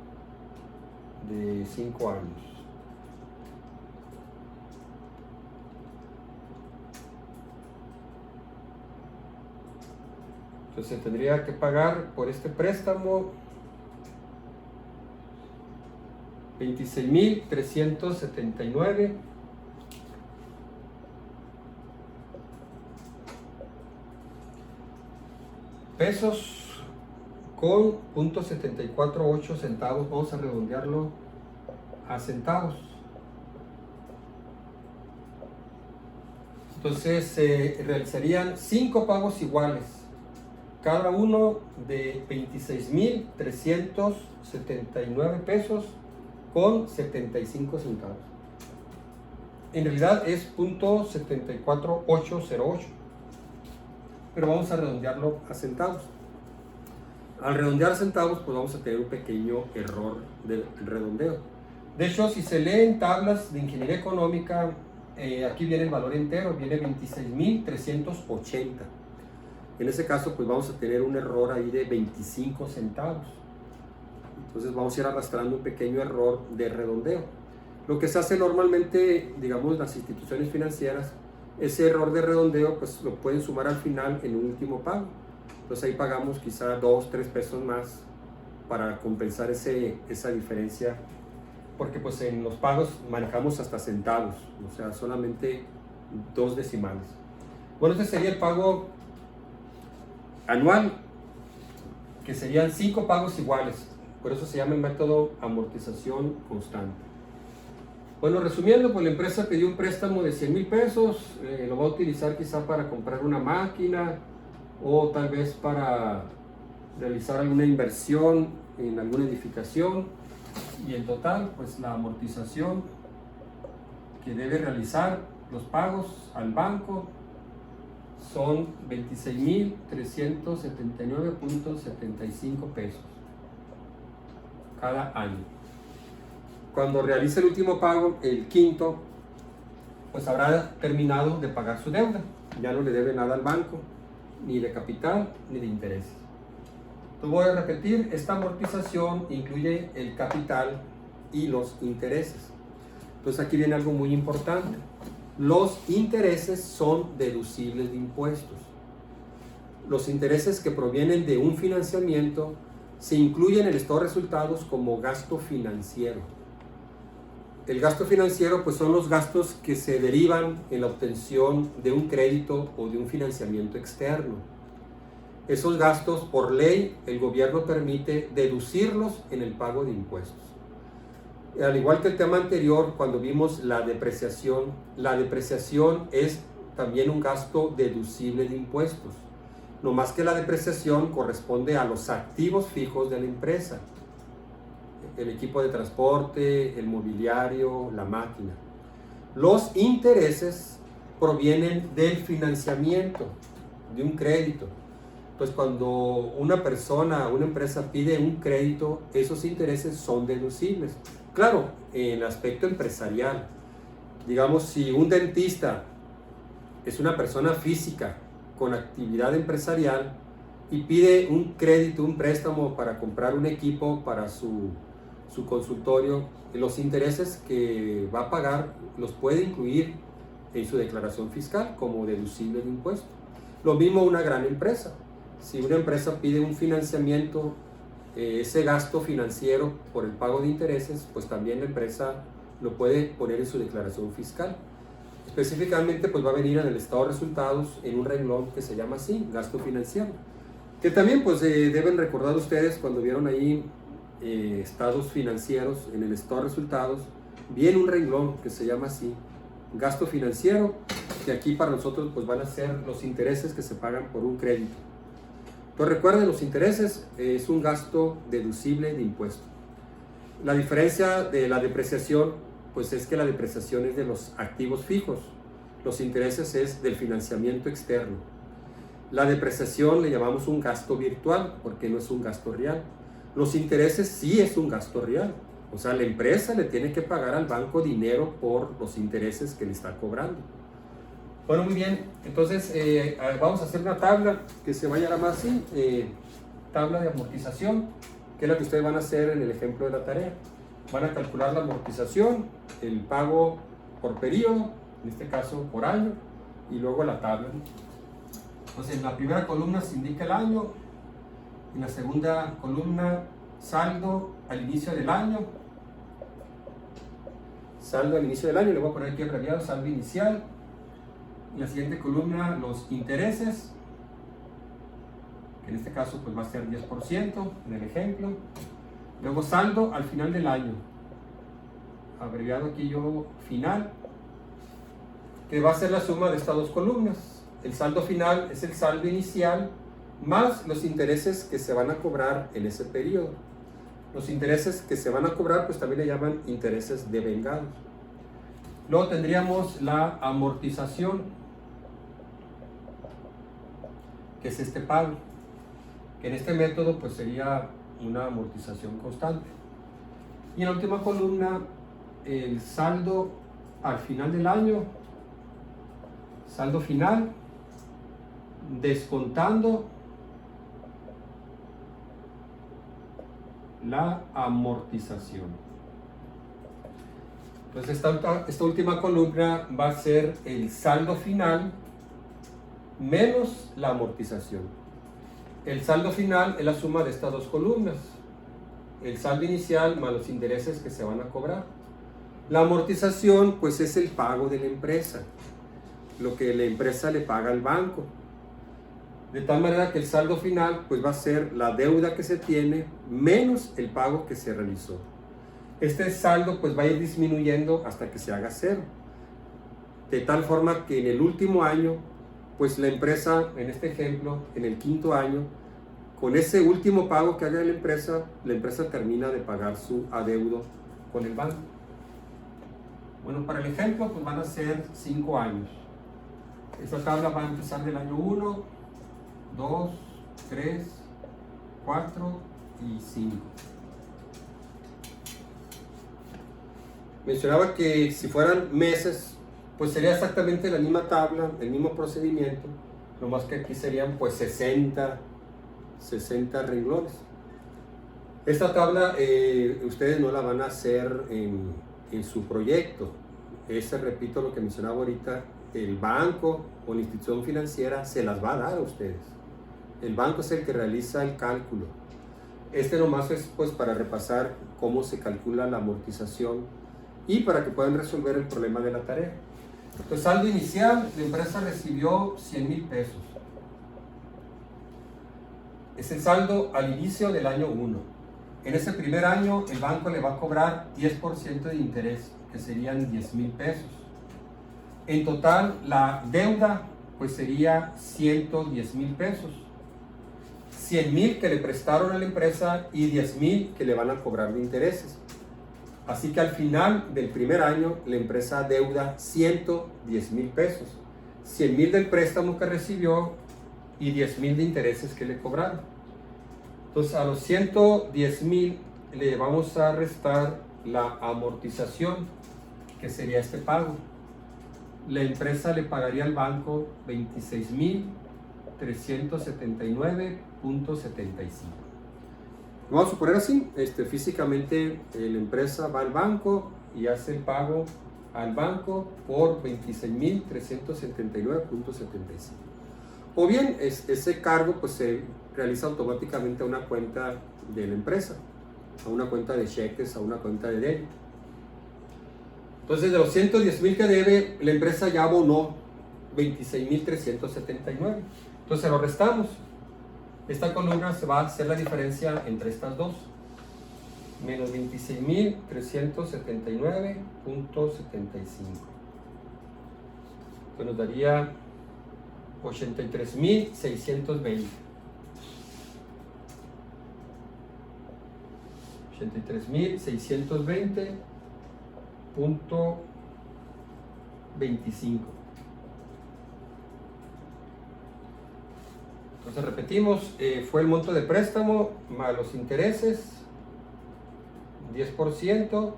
de 5 años. Entonces tendría que pagar por este préstamo 26,379 pesos con .748 centavos. Vamos a redondearlo a centavos. Entonces se realizarían 5 pagos iguales, cada uno de 26,379 pesos con 75 centavos. En realidad es .74808, pero vamos a redondearlo a centavos. Al redondear centavos, pues vamos a tener un pequeño error de redondeo. De hecho, si se lee en tablas de ingeniería económica, aquí viene el valor entero, viene 26,380. En ese caso, pues vamos a tener un error ahí de 25 centavos. Entonces vamos a ir arrastrando un pequeño error de redondeo. Lo que se hace normalmente, digamos, las instituciones financieras, ese error de redondeo, pues lo pueden sumar al final en un último pago. Entonces ahí pagamos quizá 2, 3 pesos más para compensar esa diferencia, porque pues en los pagos manejamos hasta centavos, o sea, solamente 2 decimales. Bueno, este sería el pago anual, que serían 5 pagos iguales, por eso se llama el método amortización constante. Bueno, resumiendo, pues la empresa pidió un préstamo de 100,000 pesos, lo va a utilizar quizá para comprar una máquina o tal vez para realizar alguna inversión en alguna edificación, y en total, pues la amortización que debe realizar los pagos al banco son 26,379.75 pesos cada año. Cuando realice el último pago, el quinto, pues habrá terminado de pagar su deuda. Ya no le debe nada al banco, ni de capital, ni de intereses. Entonces voy a repetir, esta amortización incluye el capital y los intereses. Entonces aquí viene algo muy importante. Los intereses son deducibles de impuestos. Los intereses que provienen de un financiamiento se incluyen en el estado de resultados como gasto financiero. El gasto financiero, pues, son los gastos que se derivan en la obtención de un crédito o de un financiamiento externo. Esos gastos, por ley, el gobierno permite deducirlos en el pago de impuestos. Al igual que el tema anterior, cuando vimos la depreciación es también un gasto deducible de impuestos. No más que la depreciación corresponde a los activos fijos de la empresa. El equipo de transporte, el mobiliario, la máquina. Los intereses provienen del financiamiento, de un crédito. Pues cuando una empresa pide un crédito, esos intereses son deducibles. Claro, en el aspecto empresarial, digamos, si un dentista es una persona física con actividad empresarial y pide un crédito, un préstamo para comprar un equipo para su consultorio, los intereses que va a pagar los puede incluir en su declaración fiscal como deducible de impuestos. Lo mismo una gran empresa. Si una empresa pide un financiamiento, ese gasto financiero por el pago de intereses, pues también la empresa lo puede poner en su declaración fiscal. Específicamente, pues va a venir en el estado de resultados en un renglón que se llama así, gasto financiero. Que también, pues, deben recordar ustedes cuando vieron ahí estados financieros, en el estado de resultados, viene un renglón que se llama así, gasto financiero, que aquí para nosotros pues van a ser los intereses que se pagan por un crédito. Entonces recuerden, los intereses es un gasto deducible de impuesto. La diferencia de la depreciación, pues es que la depreciación es de los activos fijos, los intereses es del financiamiento externo. La depreciación le llamamos un gasto virtual porque no es un gasto real. Los intereses sí es un gasto real, o sea, la empresa le tiene que pagar al banco dinero por los intereses que le está cobrando. Bueno, muy bien, entonces vamos a hacer una tabla que se va a llamar así, tabla de amortización, que es la que ustedes van a hacer en el ejemplo de la tarea. Van a calcular la amortización, el pago por periodo, en este caso por año, y luego la tabla. Entonces en la primera columna se indica el año, en la segunda columna saldo al inicio del año, le voy a poner aquí abreviado, saldo inicial. En la siguiente columna los intereses, que en este caso pues va a ser 10% en el ejemplo. Luego saldo al final del año, abreviado aquí yo final, que va a ser la suma de estas dos columnas. El saldo final es el saldo inicial más los intereses que se van a cobrar en ese periodo. Los intereses que se van a cobrar pues también le llaman intereses devengados. Luego tendríamos la amortización, que es este pago. que en este método pues sería una amortización constante. Y en la última columna, el saldo al final del año, saldo final, descontando la amortización. Entonces esta última columna va a ser el saldo final menos la amortización. El saldo final es la suma de estas dos columnas. El saldo inicial más los intereses que se van a cobrar. La amortización pues es el pago de la empresa, lo que la empresa le paga al banco. De tal manera que el saldo final pues va a ser la deuda que se tiene menos el pago que se realizó. Este saldo pues va a ir disminuyendo hasta que se haga cero. De tal forma que en el último año pues la empresa, en este ejemplo, en el quinto año, con ese último pago que haga la empresa termina de pagar su adeudo con el banco. Bueno, para el ejemplo pues van a ser 5 años. Esta tabla va a empezar del año 1, 2, 3, 4 y 5. Mencionaba que si fueran meses, pues sería exactamente la misma tabla, el mismo procedimiento, nomás que aquí serían pues 60 renglones. Esta tabla ustedes no la van a hacer en su proyecto. Repito lo que mencionaba ahorita, el banco o la institución financiera se las va a dar a ustedes. El banco es el que realiza el cálculo. Nomás es pues para repasar cómo se calcula la amortización y para que puedan resolver el problema de la tarea. Entonces, saldo inicial, la empresa recibió 100,000 pesos. Es el saldo al inicio del año 1. En ese primer año, el banco le va a cobrar 10% de interés, que serían 10,000 pesos. En total, la deuda pues sería 110,000 pesos. 100,000 que le prestaron a la empresa y 10,000 que le van a cobrar de intereses. Así que al final del primer año la empresa deuda 110,000 pesos. 100,000 del préstamo que recibió y 10,000 de intereses que le cobraron. Entonces a los 110,000 le vamos a restar la amortización, que sería este pago. La empresa le pagaría al banco 26,379.75. Vamos a suponer así, físicamente la empresa va al banco y hace el pago al banco por 26,379.75. O bien ese cargo pues se realiza automáticamente a una cuenta de la empresa, a una cuenta de cheques, a una cuenta de débito. Entonces de los 110,000 que debe, la empresa ya abonó 26,379. Entonces lo restamos. Esta columna se va a hacer la diferencia entre estas dos. Menos 26,379.75. Que nos daría 83,620. 83,620.25. Entonces repetimos, fue el monto de préstamo más los intereses, 10%,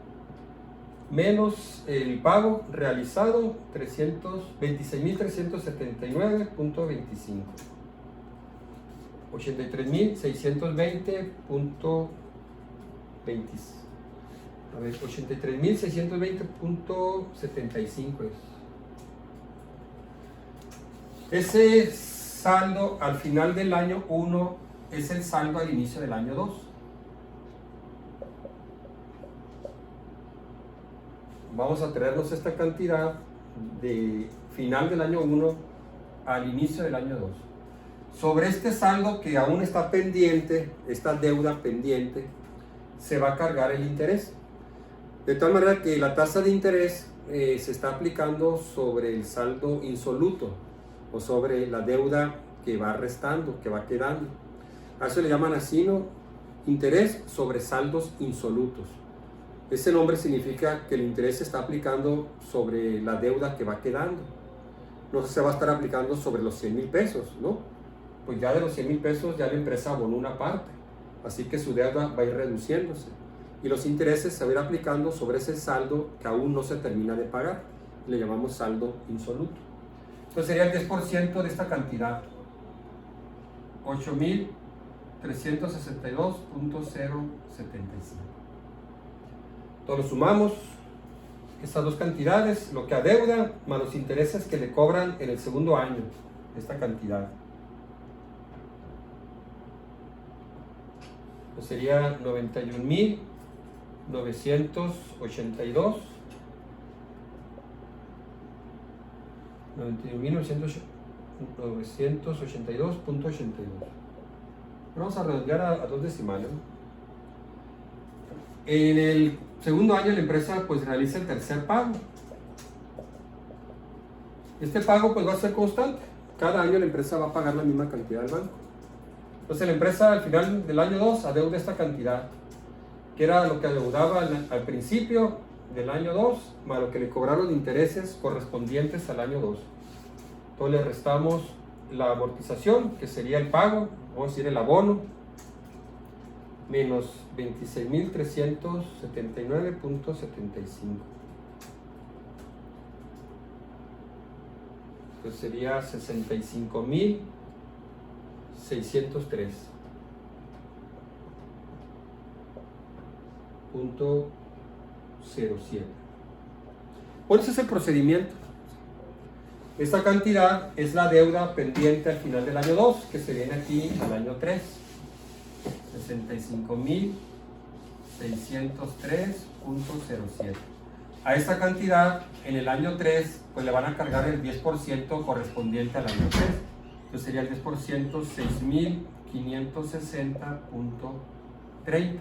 menos el pago realizado, 26,379.25. 83,620.75 es. Ese saldo al final del año 1 es el saldo al inicio del año 2. Vamos a traernos esta cantidad de final del año 1 al inicio del año 2. Sobre este saldo que aún está pendiente, esta deuda pendiente, se va a cargar el interés. De tal manera que la tasa de interés se está aplicando sobre el saldo insoluto o sobre la deuda que va restando, que va quedando. A eso le llaman así, ¿no? Interés sobre saldos insolutos. Ese nombre significa que el interés se está aplicando sobre la deuda que va quedando. No se va a estar aplicando sobre los 100,000 pesos, ¿no? pues ya de los 100,000 pesos ya la empresa abonó una parte, así que su deuda va a ir reduciéndose y los intereses se van a ir aplicando sobre ese saldo que aún no se termina de pagar, le llamamos saldo insoluto. Entonces sería el 10% de esta cantidad, 8,362.075. Entonces lo sumamos, estas dos cantidades, lo que adeuda más los intereses que le cobran en el segundo año, esta cantidad. Pues sería 91,982. 91,982.82. Vamos a redondear a dos decimales. En el segundo año la empresa pues realiza el tercer pago. Este pago pues va a ser constante. Cada año la empresa va a pagar la misma cantidad al banco. Entonces la empresa al final del año 2 adeuda esta cantidad, que era lo que adeudaba al principio del año 2, más lo que le cobraron de intereses correspondientes al año 2. Entonces le restamos la amortización, que sería el pago, vamos a decir el abono, menos 26,379.75. Entonces sería 65,603.07. Bueno, ese es el procedimiento. Esta cantidad es la deuda pendiente al final del año 2, que se viene aquí al año 3. 65,603.07. A esta cantidad, en el año 3, pues le van a cargar el 10% correspondiente al año 3. Entonces sería el 10%, 6,560.30.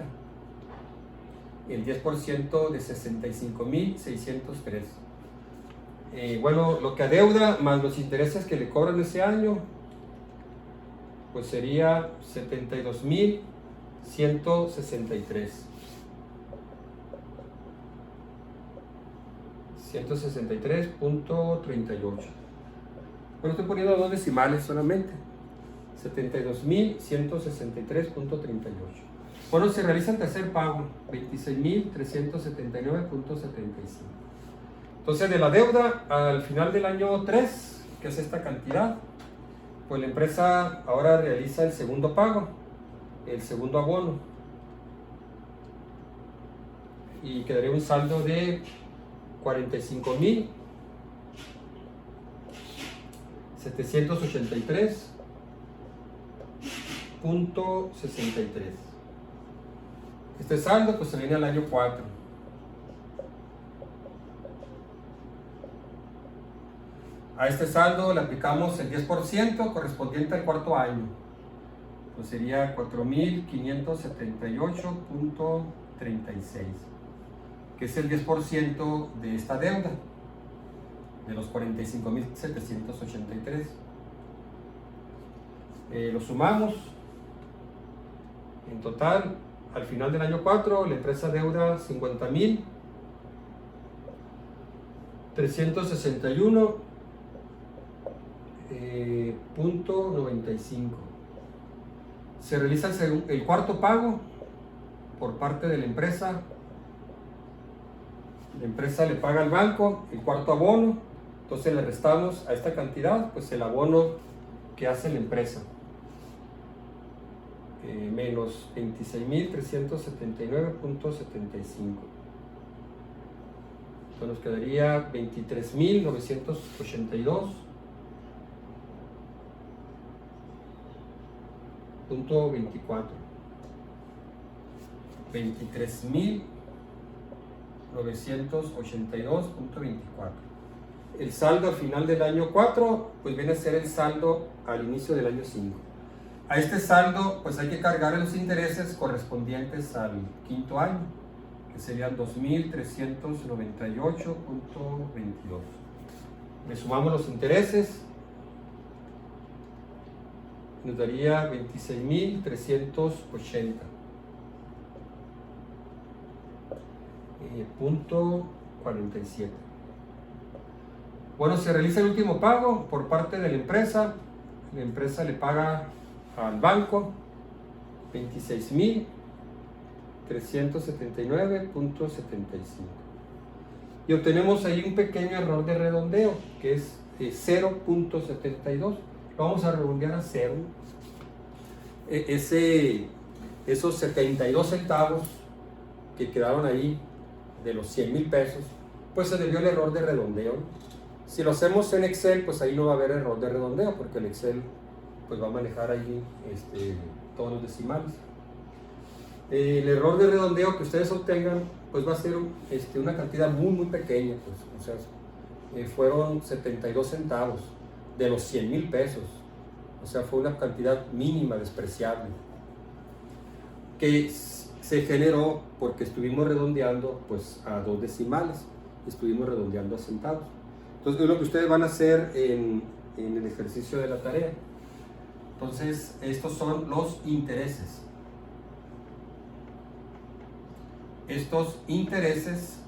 El 10% de 65,603. Bueno, lo que adeuda más los intereses que le cobran ese año, pues sería 72,163. 163.38. Bueno, estoy poniendo dos decimales solamente. 72,163.38. Bueno, se realiza el tercer pago, 26,379.75. Entonces, de la deuda al final del año 3, que es esta cantidad, pues la empresa ahora realiza el segundo pago, el segundo abono, y quedaría un saldo de 45,783.63. Este saldo pues se viene al año 4. A este saldo le aplicamos el 10% correspondiente al cuarto año. Pues sería 4,578.36, que es el 10% de esta deuda, de los 45,783. Lo sumamos. En total, al final del año 4, la empresa deuda 50,361.95. Se realiza el cuarto pago por parte de la empresa. La empresa le paga al banco el cuarto abono, entonces le restamos a esta cantidad pues el abono que hace la empresa, menos 26,379.75. Entonces nos quedaría 23,982.24. 23,982.24. El saldo al final del año 4 pues viene a ser el saldo al inicio del año 5. A este saldo pues hay que cargar los intereses correspondientes al quinto año, que serían 2,398.22. Le sumamos los intereses, nos daría 26,380. Punto 47. Bueno, se realiza el último pago por parte de la empresa, la empresa le paga al banco 26,379.75 y obtenemos ahí un pequeño error de redondeo que es 0.72. Lo vamos a redondear a 0. Esos 72 centavos que quedaron ahí de los 100,000 pesos, pues se debió al error de redondeo. Si lo hacemos en Excel, pues ahí no va a haber error de redondeo, porque el Excel pues va a manejar ahí todos los decimales. El error de redondeo que ustedes obtengan, pues va a ser una cantidad muy pequeña, pues, o sea, fueron 72 centavos de los 100,000 pesos, o sea, fue una cantidad mínima, despreciable, que se generó porque estuvimos redondeando pues a 2 decimales, estuvimos redondeando a centavos. Entonces es lo que ustedes van a hacer en el ejercicio de la tarea. Entonces estos son los intereses. Estos intereses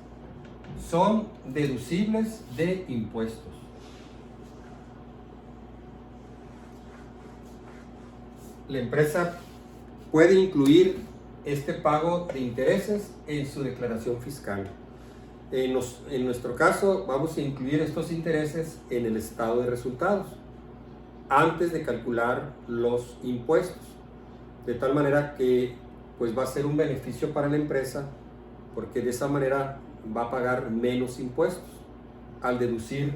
son deducibles de impuestos. La empresa puede incluir este pago de intereses en su declaración fiscal. En nuestro caso, vamos a incluir estos intereses en el estado de resultados antes de calcular los impuestos, de tal manera que pues va a ser un beneficio para la empresa, porque de esa manera va a pagar menos impuestos al deducir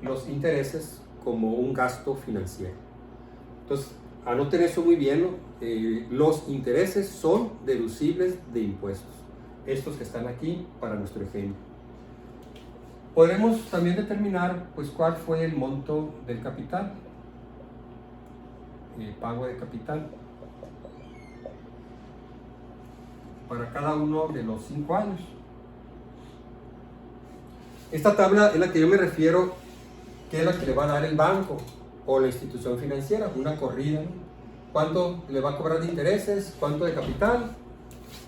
los intereses como un gasto financiero. Entonces, anoten eso muy bien, ¿no? Los intereses son deducibles de impuestos, estos que están aquí para nuestro ejemplo. Podremos también determinar pues cuál fue el monto del capital, el pago de capital para cada uno de los 5 años. Esta tabla es la que yo me refiero, que es la que le va a dar el banco o la institución financiera, una corrida, ¿no? ¿Cuánto le va a cobrar de intereses? ¿Cuánto de capital?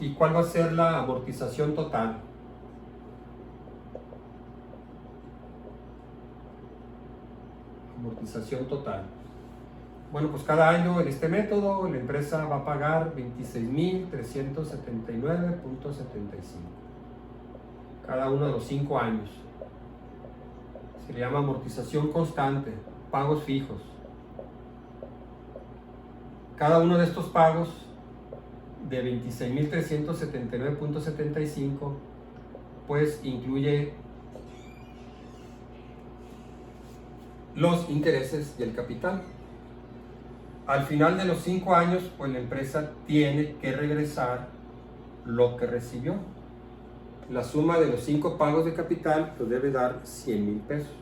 ¿Y cuál va a ser la amortización total? Amortización total. Bueno, pues cada año en este método la empresa va a pagar 26,379.75. Cada uno de los 5 años. Se le llama amortización constante, pagos fijos. Cada uno de estos pagos de 26,379.75 pues incluye los intereses y el capital. Al final de los 5 años, pues la empresa tiene que regresar lo que recibió. La suma de los 5 pagos de capital pues debe dar 100,000 pesos.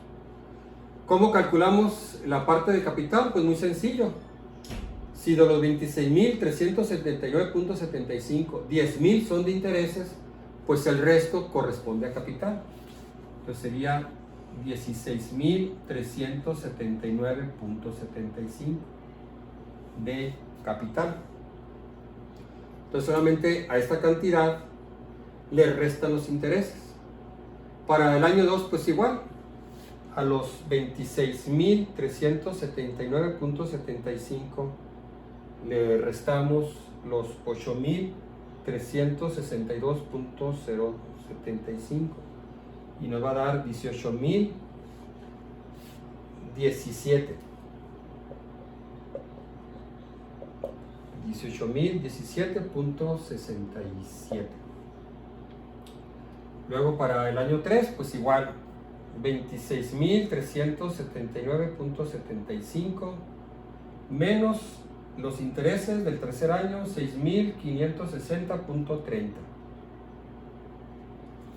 ¿Cómo calculamos la parte de capital? Pues muy sencillo. Si de los 26,379.75, 10,000 son de intereses, pues el resto corresponde a capital. Entonces sería 16,379.75 de capital. Entonces solamente a esta cantidad le restan los intereses. Para el año 2 pues igual, a los 26,379.75 le restamos los 8,362.075 y nos va a dar 18,017. 18,017.67. Luego para el año 3 pues igual, 26,379.75 menos los intereses del tercer año, 6,560.30.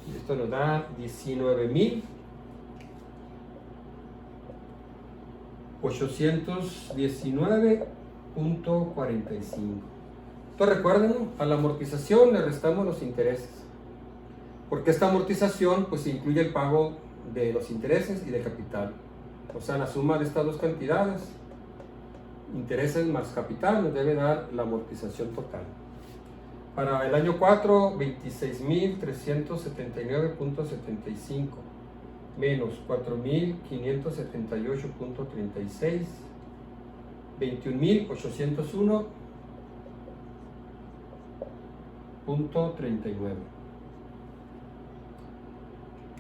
Y esto nos da 19,819.45. Entonces recuerden, ¿no? A la amortización le restamos los intereses, porque esta amortización pues incluye el pago de los intereses y de capital. O sea, la suma de estas dos cantidades, intereses más capital, nos debe dar la amortización total. Para el año 4, 26,379.75 menos 4,578.36 21.801.39.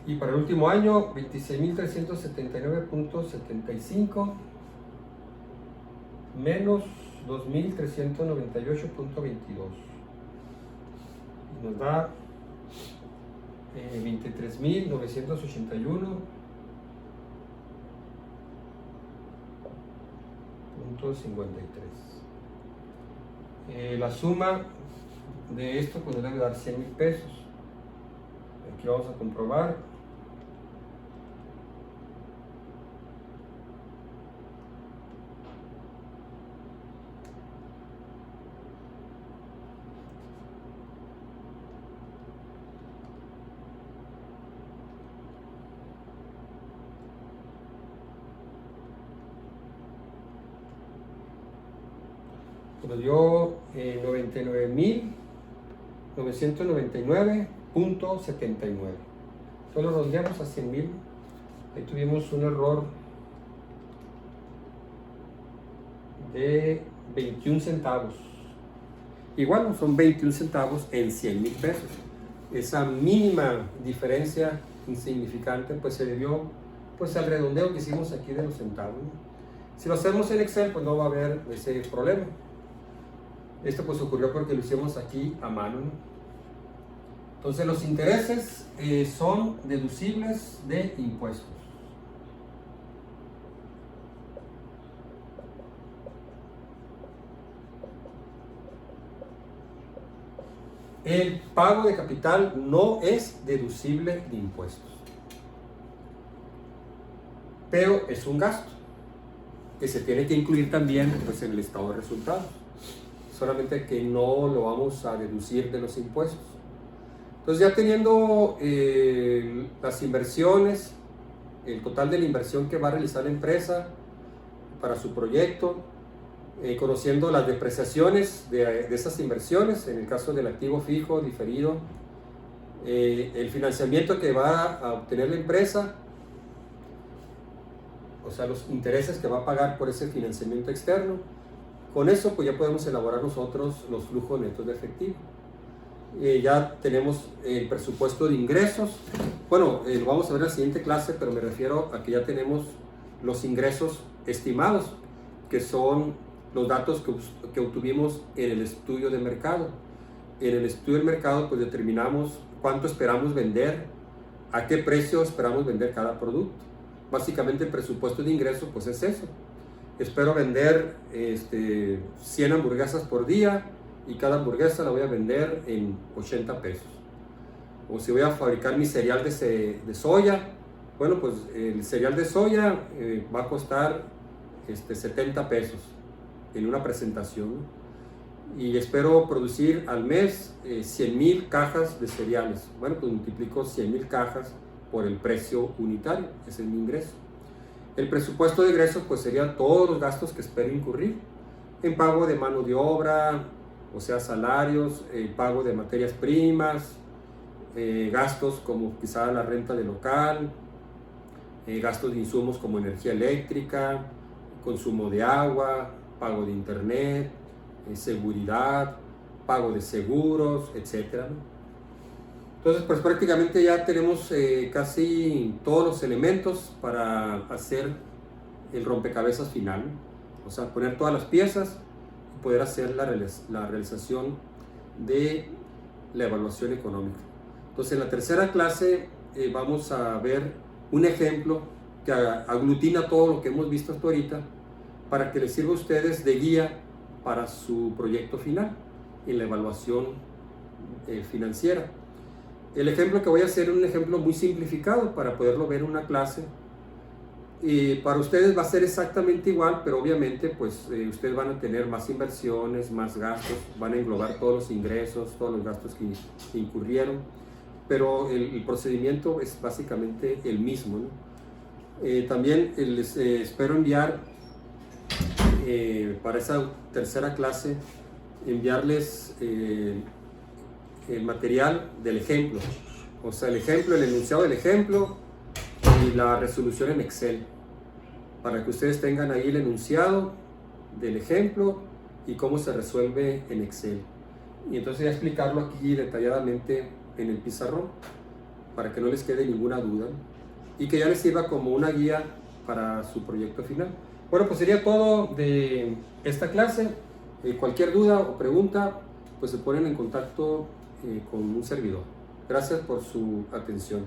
Y para el último año, 26.379.75 menos 2.398.22. Y nos da 23.981.53. La suma de esto pues nos debe dar 100,000 pesos. Aquí vamos a comprobar. Nos dio 99.999.79. Entonces lo redondeamos a 100,000. Ahí tuvimos un error de 21 centavos. Igual son 21 centavos en 100,000 pesos. Esa mínima diferencia insignificante pues se debió pues al redondeo que hicimos aquí de los centavos, ¿no? Si lo hacemos en Excel pues no va a haber ese problema. Esto pues ocurrió porque lo hicimos aquí a mano, ¿no? Entonces los intereses son deducibles de impuestos. El pago de capital no es deducible de impuestos, pero es un gasto que se tiene que incluir también pues, en el estado de resultados. Solamente que no lo vamos a deducir de los impuestos. Entonces ya teniendo las inversiones, el total de la inversión que va a realizar la empresa para su proyecto, conociendo las depreciaciones de esas inversiones, en el caso del activo fijo, diferido, el financiamiento que va a obtener la empresa, o sea, los intereses que va a pagar por ese financiamiento externo. Con eso pues ya podemos elaborar nosotros los flujos netos de efectivo. Ya tenemos el presupuesto de ingresos. Bueno, lo vamos a ver en la siguiente clase, pero me refiero a que ya tenemos los ingresos estimados, que son los datos que obtuvimos en el estudio de mercado. En el estudio del mercado pues determinamos cuánto esperamos vender, a qué precio esperamos vender cada producto. Básicamente el presupuesto de ingresos pues es eso. Espero vender 100 hamburguesas por día y cada hamburguesa la voy a vender en 80 pesos. O si voy a fabricar mi cereal de soya, bueno, pues el cereal de soya va a costar 70 pesos en una presentación, ¿no? Y espero producir al mes 100,000 cajas de cereales. Bueno, pues multiplico 100,000 cajas por el precio unitario, ese es mi ingreso. El presupuesto de ingresos pues serían todos los gastos que espero incurrir en pago de mano de obra, o sea, salarios, pago de materias primas, gastos como quizá la renta de local, gastos de insumos como energía eléctrica, consumo de agua, pago de internet, seguridad, pago de seguros, etc., ¿no? Entonces, pues prácticamente ya tenemos casi todos los elementos para hacer el rompecabezas final, ¿no? O sea, poner todas las piezas y poder hacer la realización de la evaluación económica. Entonces, en la tercera clase vamos a ver un ejemplo que aglutina todo lo que hemos visto hasta ahorita para que les sirva a ustedes de guía para su proyecto final en la evaluación financiera. El ejemplo que voy a hacer es un ejemplo muy simplificado para poderlo ver en una clase. Y para ustedes va a ser exactamente igual, pero obviamente pues ustedes van a tener más inversiones, más gastos, van a englobar todos los ingresos, todos los gastos que incurrieron, pero el procedimiento es básicamente el mismo, ¿no? También les espero enviar para esa tercera clase, enviarles el material del ejemplo, o sea, el ejemplo, el enunciado del ejemplo y la resolución en Excel, para que ustedes tengan ahí el enunciado del ejemplo y cómo se resuelve en Excel. Y entonces ya explicarlo aquí detalladamente en el pizarrón para que no les quede ninguna duda y que ya les sirva como una guía para su proyecto final. Bueno, pues sería todo de esta clase. Cualquier duda o pregunta, pues se ponen en contacto con un servidor. Gracias por su atención.